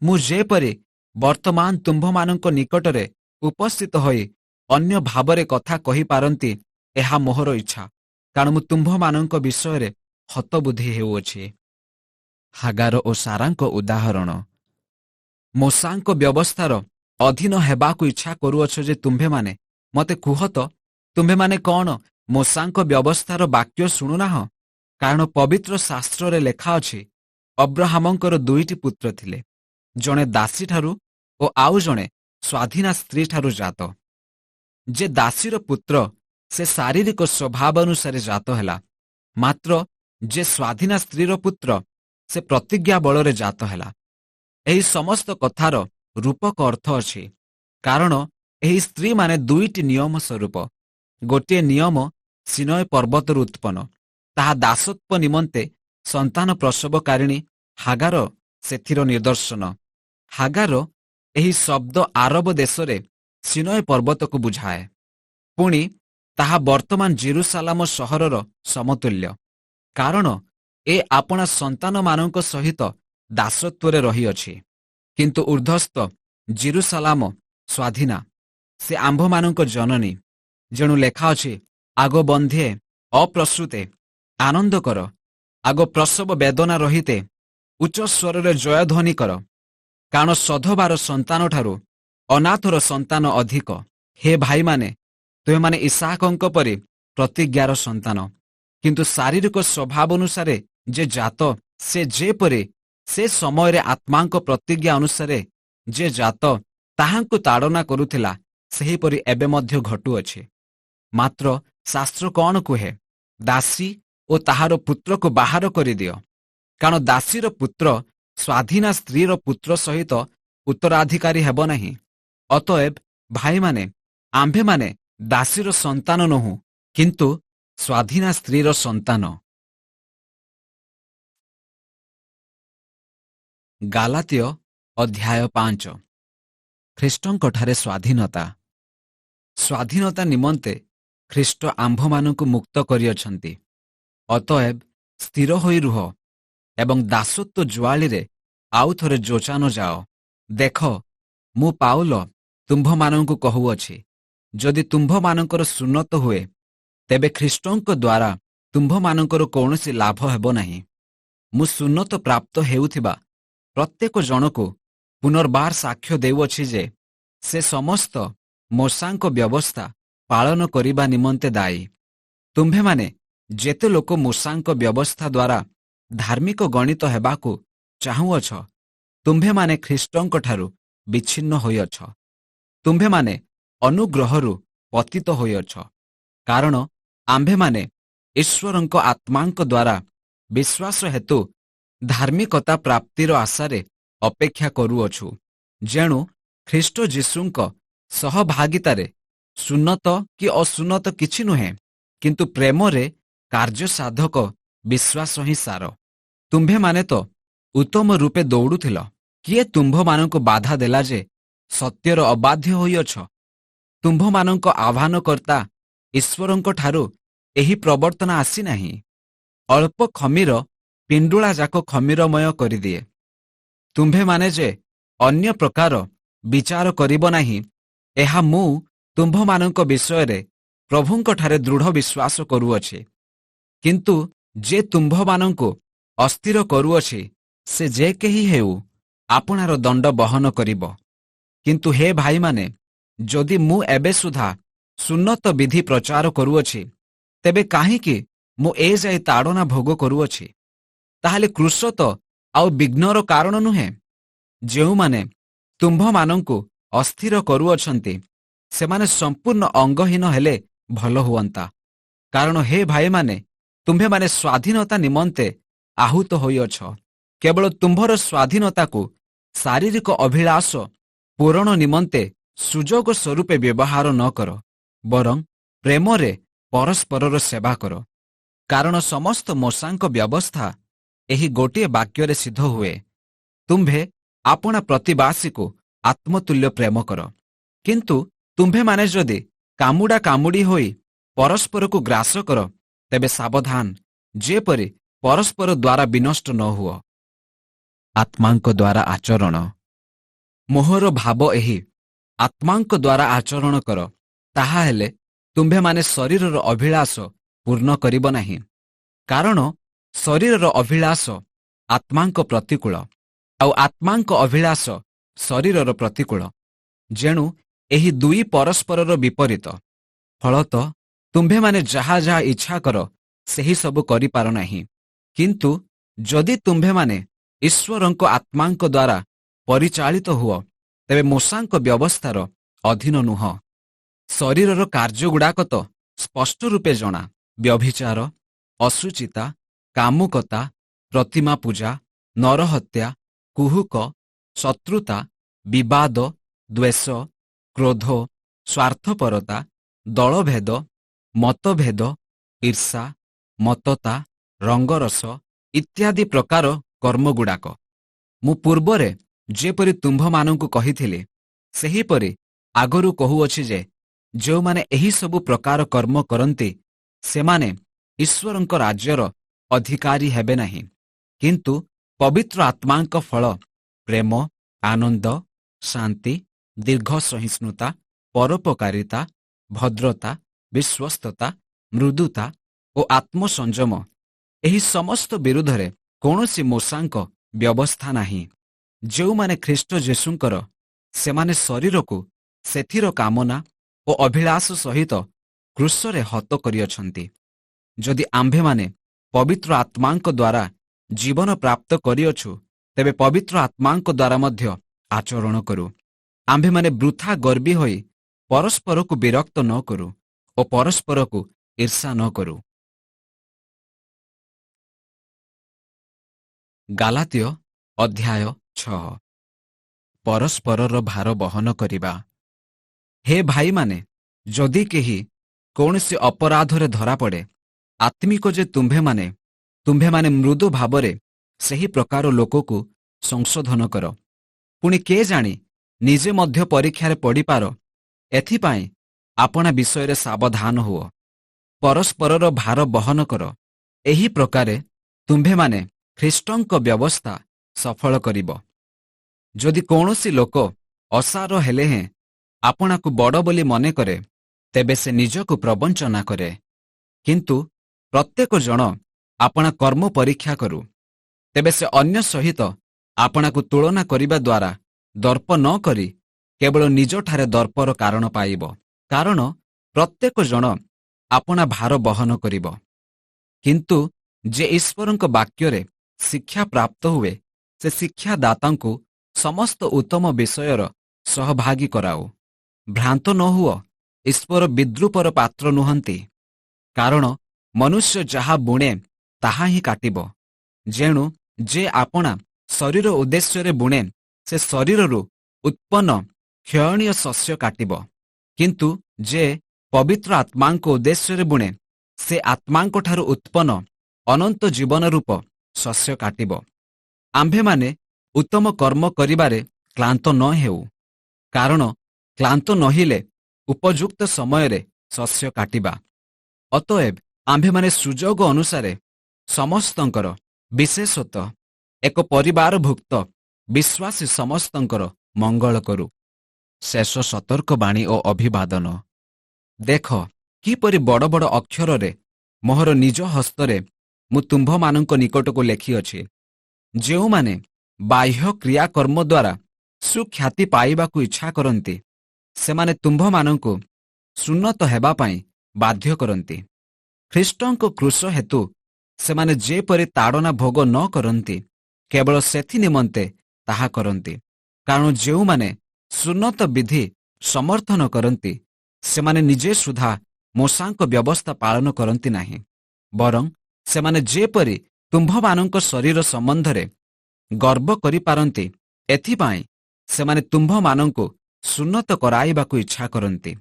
ମୁଁ ଯେପରି ବର୍ତ୍ତମାନ ତୁମ୍ଭମାନଙ୍କ ନିକଟରେ ଉପସ୍ଥିତ ହୋଇ ଅନ୍ୟ ଭାବରେ କଥା କହିପାରନ୍ତି, ଏହା ମୋହର ଇଚ୍ଛା, କାରଣ ମୁଁ ତୁମ୍ଭମାନଙ୍କ ବିଷୟରେ ହତବୁଦ୍ଧି ହେଉଅଛି। ହାଗାର ଓ ସାରାଙ୍କ ଉଦାହରଣ। ମୋଶାଙ୍କ ବ୍ୟବସ୍ଥାର ଅଧୀନ ହେବାକୁ ଇଚ୍ଛା କରୁଅଛ ଯେ ତୁମ୍ଭେମାନେ ମୋତେ କୁହ ତ, ତୁମ୍ଭେମାନେ କ'ଣ ମୋଶାଙ୍କ ବ୍ୟବସ୍ଥାର ବାକ୍ୟ ଶୁଣୁନାହଁ? କାରଣ ପବିତ୍ର ଶାସ୍ତ୍ରରେ ଲେଖା ଅଛି, ଅବ୍ରାହମଙ୍କର ଦୁଇଟି ପୁତ୍ର ଥିଲେ, ଜଣେ ଦାସୀଠାରୁ ଓ ଆଉ ଜଣେ ସ୍ୱାଧୀନା ସ୍ତ୍ରୀଠାରୁ ଜାତ। ଯେ ଦାସୀର ପୁତ୍ର ସେ ଶାରୀରିକ ସ୍ୱଭାବ ଅନୁସାରେ ଜାତ ହେଲା, ମାତ୍ର ଯେ ସ୍ୱାଧୀନା ସ୍ତ୍ରୀର ପୁତ୍ର ସେ ପ୍ରତିଜ୍ଞା ବଳରେ ଜାତ ହେଲା। ଏହି ସମସ୍ତ କଥାର ରୂପକ ଅର୍ଥ ଅଛି, କାରଣ ଏହି ସ୍ତ୍ରୀମାନେ ଦୁଇଟି ନିୟମ ସ୍ୱରୂପ। ଗୋଟିଏ ନିୟମ ସିନୟ ପର୍ବତରୁ ଉତ୍ପନ୍ନ, ତାହା ଦାସତ୍ୱ ନିମନ୍ତେ ସନ୍ତାନ ପ୍ରସବକାରିଣୀ ହାଗାର ସେଥିର ନିଦର୍ଶନ। ହାଗାର ଏହି ଶବ୍ଦ ଆରବ ଦେଶରେ ସିନୟ ପର୍ବତକୁ ବୁଝାଏ। ପୁଣି ତାହା ବର୍ତ୍ତମାନ ଜେରୁସାଲାମ ସହରର ସମତୁଲ୍ୟ, କାରଣ ଏ ଆପଣା ସନ୍ତାନମାନଙ୍କ ସହିତ ଦାସତ୍ୱରେ ରହିଅଛି। କିନ୍ତୁ ଉର୍ଦ୍ଧ୍ୱସ୍ଥ ଜେରୁସାଲାମ ସ୍ୱାଧୀନା, ସେ ଆମ୍ଭମାନଙ୍କ ଜନନୀ। ଯେଣୁ ଲେଖା ଅଛି, ଆଗ ବନ୍ଧେ ଅପ୍ରସୂତେ ଆନନ୍ଦ କର, ଆଗ ପ୍ରସବ ବେଦନା ରହିତେ ଉଚ୍ଚ ସ୍ୱରରେ ଜୟଧ୍ୱନି କର, କାରଣ ସଧବାର ସନ୍ତାନଠାରୁ ଅନାଥର ସନ୍ତାନ ଅଧିକ। ହେ ଭାଇମାନେ, ତୁମେମାନେ ଇସାକଙ୍କ ପରି ପ୍ରତିଜ୍ଞାର ସନ୍ତାନ। କିନ୍ତୁ ଶାରୀରିକ ସ୍ୱଭାବ ଅନୁସାରେ ଯେ ଜାତ, ସେ ଯେପରି ସେ ସମୟରେ ଆତ୍ମାଙ୍କ ପ୍ରତିଜ୍ଞା ଅନୁସାରେ ଯେ ଜାତ ତାହାଙ୍କୁ ତାଡ଼ନା କରୁଥିଲା, ସେହିପରି ଏବେ ମଧ୍ୟ ଘଟୁଅଛି। ମାତ୍ର ଶାସ୍ତ୍ର କ'ଣ କୁହେ? ଦାସୀ ଓ ତାହାର ପୁତ୍ରକୁ ବାହାର କରିଦିଅ, କାରଣ ଦାସୀର ପୁତ୍ର ସ୍ୱାଧୀନା ସ୍ତ୍ରୀର ପୁତ୍ର ସହିତ ଉତ୍ତରାଧିକାରୀ ହେବ ନାହିଁ। ଅତଏବ ଭାଇମାନେ, ଆମ୍ଭେମାନେ ଦାସୀର ସନ୍ତାନ ନୋହୁଁ, କିନ୍ତୁ ସ୍ୱାଧୀନା ସ୍ତ୍ରୀର ସନ୍ତାନ। ଗାଲାତୀୟ ଅଧ୍ୟାୟ 5। ଖ୍ରୀଷ୍ଟଙ୍କଠାରେ ସ୍ୱାଧୀନତା। ସ୍ୱାଧୀନତା ନିମନ୍ତେ ଖ୍ରୀଷ୍ଟ ଆମ୍ଭମାନଙ୍କୁ ମୁକ୍ତ କରିଅଛନ୍ତି। ଅତଏବ ସ୍ଥିର ହୋଇ ରୁହ ଏବଂ ଦାସତ୍ୱ ଜୁଆଳିରେ ଆଉ ଥରେ ଯୋଚାନ ଯାଅ। ଦେଖ, ମୁଁ ପାଉଲ ତୁମ୍ଭମାନଙ୍କୁ କହୁଅଛି, ଯଦି ତୁମ୍ଭମାନଙ୍କର ସୁନ୍ନତ ହୁଏ, ତେବେ ଖ୍ରୀଷ୍ଟଙ୍କ ଦ୍ୱାରା ତୁମ୍ଭମାନଙ୍କର କୌଣସି ଲାଭ ହେବ ନାହିଁ। ମୁଁ ସୁନ୍ନତ ପ୍ରାପ୍ତ ହେଉଥିବା ପ୍ରତ୍ୟେକ ଜଣକୁ ପୁନର୍ବାର ସାକ୍ଷ୍ୟ ଦେଉଅଛି ଯେ ସେ ସମସ୍ତ ମୋଶାଙ୍କ ବ୍ୟବସ୍ଥା ପାଳନ କରିବା ନିମନ୍ତେ ଦାୟୀ। ତୁମ୍ଭେମାନେ ଯେତେ ଲୋକ ମୋଶାଙ୍କ ବ୍ୟବସ୍ଥା ଦ୍ୱାରା ଧାର୍ମିକ ଗଣିତ ହେବାକୁ ଚାହୁଁଅଛ, ତୁମ୍ଭେମାନେ ଖ୍ରୀଷ୍ଟଙ୍କଠାରୁ ବିଚ୍ଛିନ୍ନ ହୋଇଅଛ। ତୁମ୍ଭେମାନେ ଅନୁଗ୍ରହରୁ ପତିତ ହୋଇଅଛ, କାରଣ ଆମ୍ଭେମାନେ ଈଶ୍ୱରଙ୍କ ଆତ୍ମାଙ୍କ ଦ୍ୱାରା ବିଶ୍ୱାସ ହେତୁ ଧାର୍ମିକତା ପ୍ରାପ୍ତିର ଆଶାରେ ଅପେକ୍ଷା କରୁଅଛୁ। ଯେଣୁ ଖ୍ରୀଷ୍ଟ ଯୀଶୁଙ୍କ ସହଭାଗିତାରେ ସୁନ୍ନତ କି ଅସୁନ୍ନତ କିଛି ନୁହେଁ, କିନ୍ତୁ ପ୍ରେମରେ କାର୍ଯ୍ୟସାଧକ ବିଶ୍ୱାସ ହିଁ ସାର। ତୁମ୍ଭେମାନେ ତ ଉତ୍ତମ ରୂପେ ଦୌଡ଼ୁଥିଲ। କିଏ ତୁମ୍ଭମାନଙ୍କୁ ବାଧା ଦେଲା ଯେ ସତ୍ୟର ଅବାଧ୍ୟ ହୋଇଅଛ? ତୁମ୍ଭମାନଙ୍କ ଆହ୍ୱାନକର୍ତ୍ତା ଈଶ୍ୱରଙ୍କଠାରୁ ଏହି ପ୍ରବର୍ତ୍ତନା ଆସିନାହିଁ। ଅଳ୍ପ ଖମିର ପିଣ୍ଡୁଳାଯାକ ଖମିରମୟ କରିଦିଏ। ତୁମ୍ଭେମାନେ ଯେ ଅନ୍ୟ ପ୍ରକାର ବିଚାର କରିବ ନାହିଁ, ଏହା ମୁଁ ତୁମ୍ଭମାନଙ୍କ ବିଷୟରେ ପ୍ରଭୁଙ୍କଠାରେ ଦୃଢ଼ ବିଶ୍ୱାସ କରୁଅଛି। କିନ୍ତୁ ଯେ ତୁମ୍ଭମାନଙ୍କୁ ଅସ୍ଥିର କରୁଅଛି, ସେ ଯେ କେହି ହେଉ ଆପଣାର ଦଣ୍ଡ ବହନ କରିବ। କିନ୍ତୁ ହେ ଭାଇମାନେ, ଯଦି ମୁଁ ଏବେ ସୁଦ୍ଧା ସୁନ୍ନତ ବିଧି ପ୍ରଚାର କରୁଅଛି, ତେବେ କାହିଁକି ମୁଁ ଏ ଯାଇ ତାଡ଼ନା ଭୋଗ କରୁଅଛି? ତାହେଲେ କୃଶ ତ ଆଉ ବିଘ୍ନର କାରଣ ନୁହେଁ। ଯେଉଁମାନେ ତୁମ୍ଭମାନଙ୍କୁ ଅସ୍ଥିର କରୁଅଛନ୍ତି, ସେମାନେ ସମ୍ପୂର୍ଣ୍ଣ ଅଙ୍ଗହୀନ ହେଲେ ଭଲ ହୁଅନ୍ତା। କାରଣ ହେ ଭାଇମାନେ, ତୁମ୍ଭେମାନେ ସ୍ୱାଧୀନତା ନିମନ୍ତେ ଆହୁତ ହୋଇଅଛ। କେବଳ ତୁମ୍ଭର ସ୍ୱାଧୀନତାକୁ ଶାରୀରିକ ଅଭିଳାଷ ପୂରଣ ନିମନ୍ତେ ସୁଯୋଗ ସ୍ୱରୂପେ ବ୍ୟବହାର ନ କର, ବରଂ ପ୍ରେମରେ ପରସ୍ପରର ସେବା କର। କାରଣ ସମସ୍ତ ମୋଶାଙ୍କ ବ୍ୟବସ୍ଥା ଏହି ଗୋଟିଏ ବାକ୍ୟରେ ସିଦ୍ଧ ହୁଏ, ତୁମ୍ଭେ ଆପଣା ପ୍ରତିବାସୀକୁ ଆତ୍ମତୁଲ୍ୟ ପ୍ରେମ କର। କିନ୍ତୁ ତୁମ୍ଭେମାନେ ଯଦି କାମୁଡ଼ା କାମୁଡ଼ି ହୋଇ ପରସ୍ପରକୁ ଗ୍ରାସ କର, ତେବେ ସାବଧାନ, ଯେପରି ପରସ୍ପର ଦ୍ୱାରା ବିନଷ୍ଟ ନ ହୁଅ। ଆତ୍ମାଙ୍କ ଦ୍ୱାରା ଆଚରଣ। ମୋହର ଭାବ ଏହି, ଆତ୍ମାଙ୍କ ଦ୍ୱାରା ଆଚରଣ କର, ତାହା ହେଲେ ତୁମ୍ଭେମାନେ ଶରୀରର ଅଭିଳାଷ ପୂର୍ଣ୍ଣ କରିବ ନାହିଁ। କାରଣ ଶରୀରର ଅଭିଳାଷ ଆତ୍ମାଙ୍କ ପ୍ରତିକୂଳ, ଆଉ ଆତ୍ମାଙ୍କ ଅଭିଳାଷ ଶରୀରର ପ୍ରତିକୂଳ। ଯେଣୁ ଏହି ଦୁଇ ପରସ୍ପରର ବିପରୀତ। ଫଳତଃ ତୁମ୍ଭେମାନେ ଯାହା ଯାହା ଇଚ୍ଛା କର ସେହିସବୁ କରିପାର ନାହିଁ। କିନ୍ତୁ ଯଦି ତୁମ୍ଭେମାନେ ଈଶ୍ୱରଙ୍କ ଆତ୍ମାଙ୍କ ଦ୍ୱାରା ପରିଚାଳିତ ହୁଅ, ତେବେ ମୂଷାଙ୍କ ବ୍ୟବସ୍ଥାର ଅଧୀନ ନୁହଁ। ଶରୀରର କାର୍ଯ୍ୟଗୁଡ଼ାକ ତ ସ୍ପଷ୍ଟ ରୂପେ ଜଣା: ବ୍ୟଭିଚାର, ଅଶୁଚିତା, କାମୁକତା, ପ୍ରତିମା ପୂଜା, ନରହତ୍ୟା, କୁହୁକ, ଶତ୍ରୁତା, ବିବାଦ, ଦ୍ୱେଷ, କ୍ରୋଧ, ସ୍ୱାର୍ଥପରତା, ଦଳଭେଦ, ମତଭେଦ, ଈର୍ଷା, ମତ୍ତତା, ରଙ୍ଗରସ ଇତ୍ୟାଦି ପ୍ରକାର କର୍ମଗୁଡ଼ାକ। ମୁଁ ପୂର୍ବରେ ଯେପରି ତୁମ୍ଭମାନଙ୍କୁ କହିଥିଲି, ସେହିପରି ଆଗରୁ କହୁଅଛି ଯେ ଯେଉଁମାନେ ଏହିସବୁ ପ୍ରକାର କର୍ମ କରନ୍ତି ସେମାନେ ଈଶ୍ୱରଙ୍କ ରାଜ୍ୟର ଅଧିକାରୀ ହେବେ ନାହିଁ। କିନ୍ତୁ ପବିତ୍ର ଆତ୍ମାଙ୍କ ଫଳ ପ୍ରେମ, ଆନନ୍ଦ, ଶାନ୍ତି, ଦୀର୍ଘ ସହିଷ୍ଣୁତା, ପରୋପକାରିତା, ଭଦ୍ରତା, ବିଶ୍ୱସ୍ତତା, ମୃଦୁତା ଓ ଆତ୍ମସଂଯମ, ଏହି ସମସ୍ତ ବିରୁଦ୍ଧରେ କୌଣସି ମୂଷାଙ୍କ ବ୍ୟବସ୍ଥା ନାହିଁ। ଯେଉଁମାନେ ଖ୍ରୀଷ୍ଟ ଯୀଶୁଙ୍କର, ସେମାନେ ଶରୀରକୁ ସେଥିର କାମନା ଓ ଅଭିଳାଷ ସହିତ କ୍ରୁଶରେ ହତ କରିଅଛନ୍ତି। ଯଦି ଆମ୍ଭେମାନେ ପବିତ୍ର ଆତ୍ମାଙ୍କ ଦ୍ୱାରା ଜୀବନ ପ୍ରାପ୍ତ କରିଅଛୁ, ତେବେ ପବିତ୍ର ଆତ୍ମାଙ୍କ ଦ୍ୱାରା ମଧ୍ୟ ଆଚରଣ କରୁ। ଆମ୍ଭେମାନେ ବୃଥା ଗର୍ବୀ ହୋଇ ପରସ୍ପରକୁ ବିରକ୍ତ ନ କରୁ ଓ ପରସ୍ପରକୁ ଈର୍ଷା ନ କରୁ। ଗାଲାତୀୟ ଅଧ୍ୟାୟ 6। ପରସ୍ପରର ଭାର ବହନ କରିବା। ହେ ଭାଇମାନେ, ଯଦି କେହି କୌଣସି ଅପରାଧରେ ଧରାପଡ଼େ, ଆତ୍ମିକ ଯେ ତୁମ୍ଭେମାନେ ମୃଦୁ ଭାବରେ ସେହି ପ୍ରକାର ଲୋକକୁ ସଂଶୋଧନ କର। ପୁଣି କିଏ ଜାଣି ନିଜେ ମଧ୍ୟ ପରୀକ୍ଷାରେ ପଡ଼ିପାର, ଏଥିପାଇଁ ଆପଣା ବିଷୟରେ ସାବଧାନ ହୁଅ। ପରସ୍ପରର ଭାର ବହନ କର। ଏହି ପ୍ରକାରେ ତୁମ୍ଭେମାନେ ଖ୍ରୀଷ୍ଟଙ୍କ ବ୍ୟବସ୍ଥା ସଫଳ କରିବ। ଯଦି କୌଣସି ଲୋକ ଅସାର ହେଲେ ହେଁ ଆପଣାକୁ ବଡ଼ ବୋଲି ମନେ କରେ, ତେବେ ସେ ନିଜକୁ ପ୍ରବଞ୍ଚନା କରେ। କିନ୍ତୁ ପ୍ରତ୍ୟେକ ଜଣ ଆପଣା କର୍ମ ପରୀକ୍ଷା କରୁ, ତେବେ ସେ ଅନ୍ୟ ସହିତ ଆପଣାକୁ ତୁଳନା କରିବା ଦ୍ୱାରା ଦର୍ପ ନ କରି କେବଳ ନିଜଠାରେ ଦର୍ପର କାରଣ ପାଇବ। କାରଣ ପ୍ରତ୍ୟେକ ଜଣ ଆପଣା ଭାର ବହନ କରିବ। କିନ୍ତୁ ଯେ ଈଶ୍ୱରଙ୍କ ବାକ୍ୟରେ ଶିକ୍ଷା ପ୍ରାପ୍ତ ହୁଏ, ସେ ଶିକ୍ଷାଦାତାଙ୍କୁ ସମସ୍ତ ଉତ୍ତମ ବିଷୟର ସହଭାଗୀ କରାଉ। ଭ୍ରାନ୍ତ ନ ହୁଅ, ଈଶ୍ୱର ବିଦ୍ରୂପର ପାତ୍ର ନୁହନ୍ତି। କାରଣ ମନୁଷ୍ୟ ଯାହା ବୁଣେ ତାହା ହିଁ କାଟିବ। ଯେଣୁ ଯେ ଆପଣା ଶରୀର ଉଦ୍ଦେଶ୍ୟରେ ବୁଣେ, ସେ ଶରୀରରୁ ଉତ୍ପନ୍ନ କ୍ଷୟଣୀୟ ଶସ୍ୟ କାଟିବ। କିନ୍ତୁ ଯେ ପବିତ୍ର ଆତ୍ମାଙ୍କ ଉଦ୍ଦେଶ୍ୟରେ ବୁଣେ, ସେ ଆତ୍ମାଙ୍କଠାରୁ ଉତ୍ପନ୍ନ ଅନନ୍ତ ଜୀବନ ରୂପ ଶସ୍ୟ କାଟିବ। ଆମ୍ଭେମାନେ ଉତ୍ତମ କର୍ମ କରିବାରେ କ୍ଳାନ୍ତ ନ ହେଉ, କାରଣ କ୍ଳାନ୍ତ ନହେଲେ ଉପଯୁକ୍ତ ସମୟରେ ଶସ୍ୟ କାଟିବା। ଅତଏବ ଆମ୍ଭେମାନେ ସୁଯୋଗ ଅନୁସାରେ ସମସ୍ତଙ୍କର, ବିଶେଷତଃ ଏକ ପରିବାରଭୁକ୍ତ ବିଶ୍ୱାସୀ ସମସ୍ତଙ୍କର ମଙ୍ଗଳ କରୁ। ଶେଷ ସତର୍କବାଣୀ ଓ ଅଭିବାଦନ। ଦେଖ, କିପରି ବଡ଼ ବଡ଼ ଅକ୍ଷରରେ ମୋହର ନିଜ ହସ୍ତରେ ମୁଁ ତୁମ୍ଭମାନଙ୍କ ନିକଟକୁ ଲେଖିଅଛି। ଯେଉଁମାନେ ବାହ୍ୟ କ୍ରିୟାକର୍ମ ଦ୍ୱାରା ସୁଖ୍ୟାତି ପାଇବାକୁ ଇଚ୍ଛା କରନ୍ତି, ସେମାନେ ତୁମ୍ଭମାନଙ୍କୁ ସୁନ୍ନତ ହେବା ପାଇଁ ବାଧ୍ୟ କରନ୍ତି। ଖ୍ରୀଷ୍ଟଙ୍କ କ୍ରୁଶ ହେତୁ ସେମାନେ ଯେପରି ତାଡ଼ନା ଭୋଗ ନ କରନ୍ତି, କେବଳ ସେଥି ନିମନ୍ତେ ତାହା କରନ୍ତି। କାରଣ ଯେଉଁମାନେ ସୁନ୍ନତ ବିଧି ସମର୍ଥନ କରନ୍ତି, ସେମାନେ ନିଜେ ସୁଦ୍ଧା ମୂଷାଙ୍କ ବ୍ୟବସ୍ଥା ପାଳନ କରନ୍ତି ନାହିଁ। ବରଂ ସେମାନେ ଯେପରି ତୁମ୍ଭମାନଙ୍କ ଶରୀର ସମ୍ବନ୍ଧରେ ଗର୍ବ କରିପାରନ୍ତି, ଏଥିପାଇଁ ସେମାନେ ତୁମ୍ଭମାନଙ୍କୁ ସୁନ୍ନତ କରାଇବାକୁ ଇଚ୍ଛା କରନ୍ତି।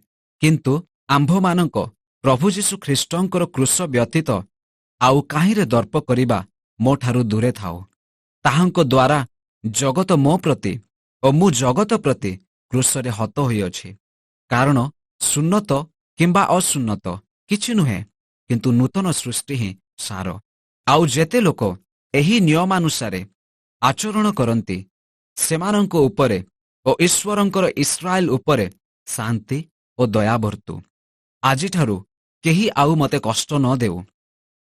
କିନ୍ତୁ ଆମ୍ଭମାନଙ୍କ ପ୍ରଭୁ ଯୀଶୁ ଖ୍ରୀଷ୍ଟଙ୍କର କ୍ରୁଶ ବ୍ୟତୀତ ଆଉ କାହିଁରେ ଦର୍ପ କରିବା ମୋଠାରୁ ଦୂରେ ଥାଉ। ତାହାଙ୍କ ଦ୍ୱାରା ଜଗତ ମୋ ପ୍ରତି ଓ ମୁଁ ଜଗତ ପ୍ରତି କ୍ରୁଶରେ ହତ ହୋଇଅଛି। କାରଣ ସୁନ୍ନତ କିମ୍ବା ଅସୁନ୍ନତ କିଛି ନୁହେଁ, କିନ୍ତୁ ନୂତନ ସୃଷ୍ଟି ହିଁ ସାର। ଆଉ ଯେତେ ଲୋକ ଏହି ନିୟମାନୁସାରେ ଆଚରଣ କରନ୍ତି, ସେମାନଙ୍କ ଉପରେ ଓ ଈଶ୍ୱରଙ୍କର ଇସ୍ରାଏଲ ଉପରେ ଶାନ୍ତି ଓ ଦୟା ବର୍ତ୍ତୁ। ଆଜିଠାରୁ କେହି ଆଉ ମୋତେ କଷ୍ଟ ନ ଦେଉ,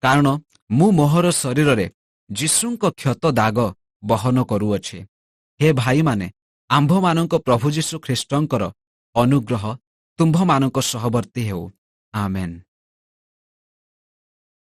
କାରଣ ମୁଁ ମୋହର ଶରୀରରେ ଯୀଶୁଙ୍କ କ୍ଷତ ଦାଗ ବହନ କରୁଅଛି। ହେ ଭାଇମାନେ, ଆମ୍ଭମାନଙ୍କ ପ୍ରଭୁ ଯୀଶୁ ଖ୍ରୀଷ୍ଟଙ୍କର ଅନୁଗ୍ରହ ତୁମ୍ଭମାନଙ୍କ ସହବର୍ତ୍ତୀ ହେଉ। ଆମେନ୍।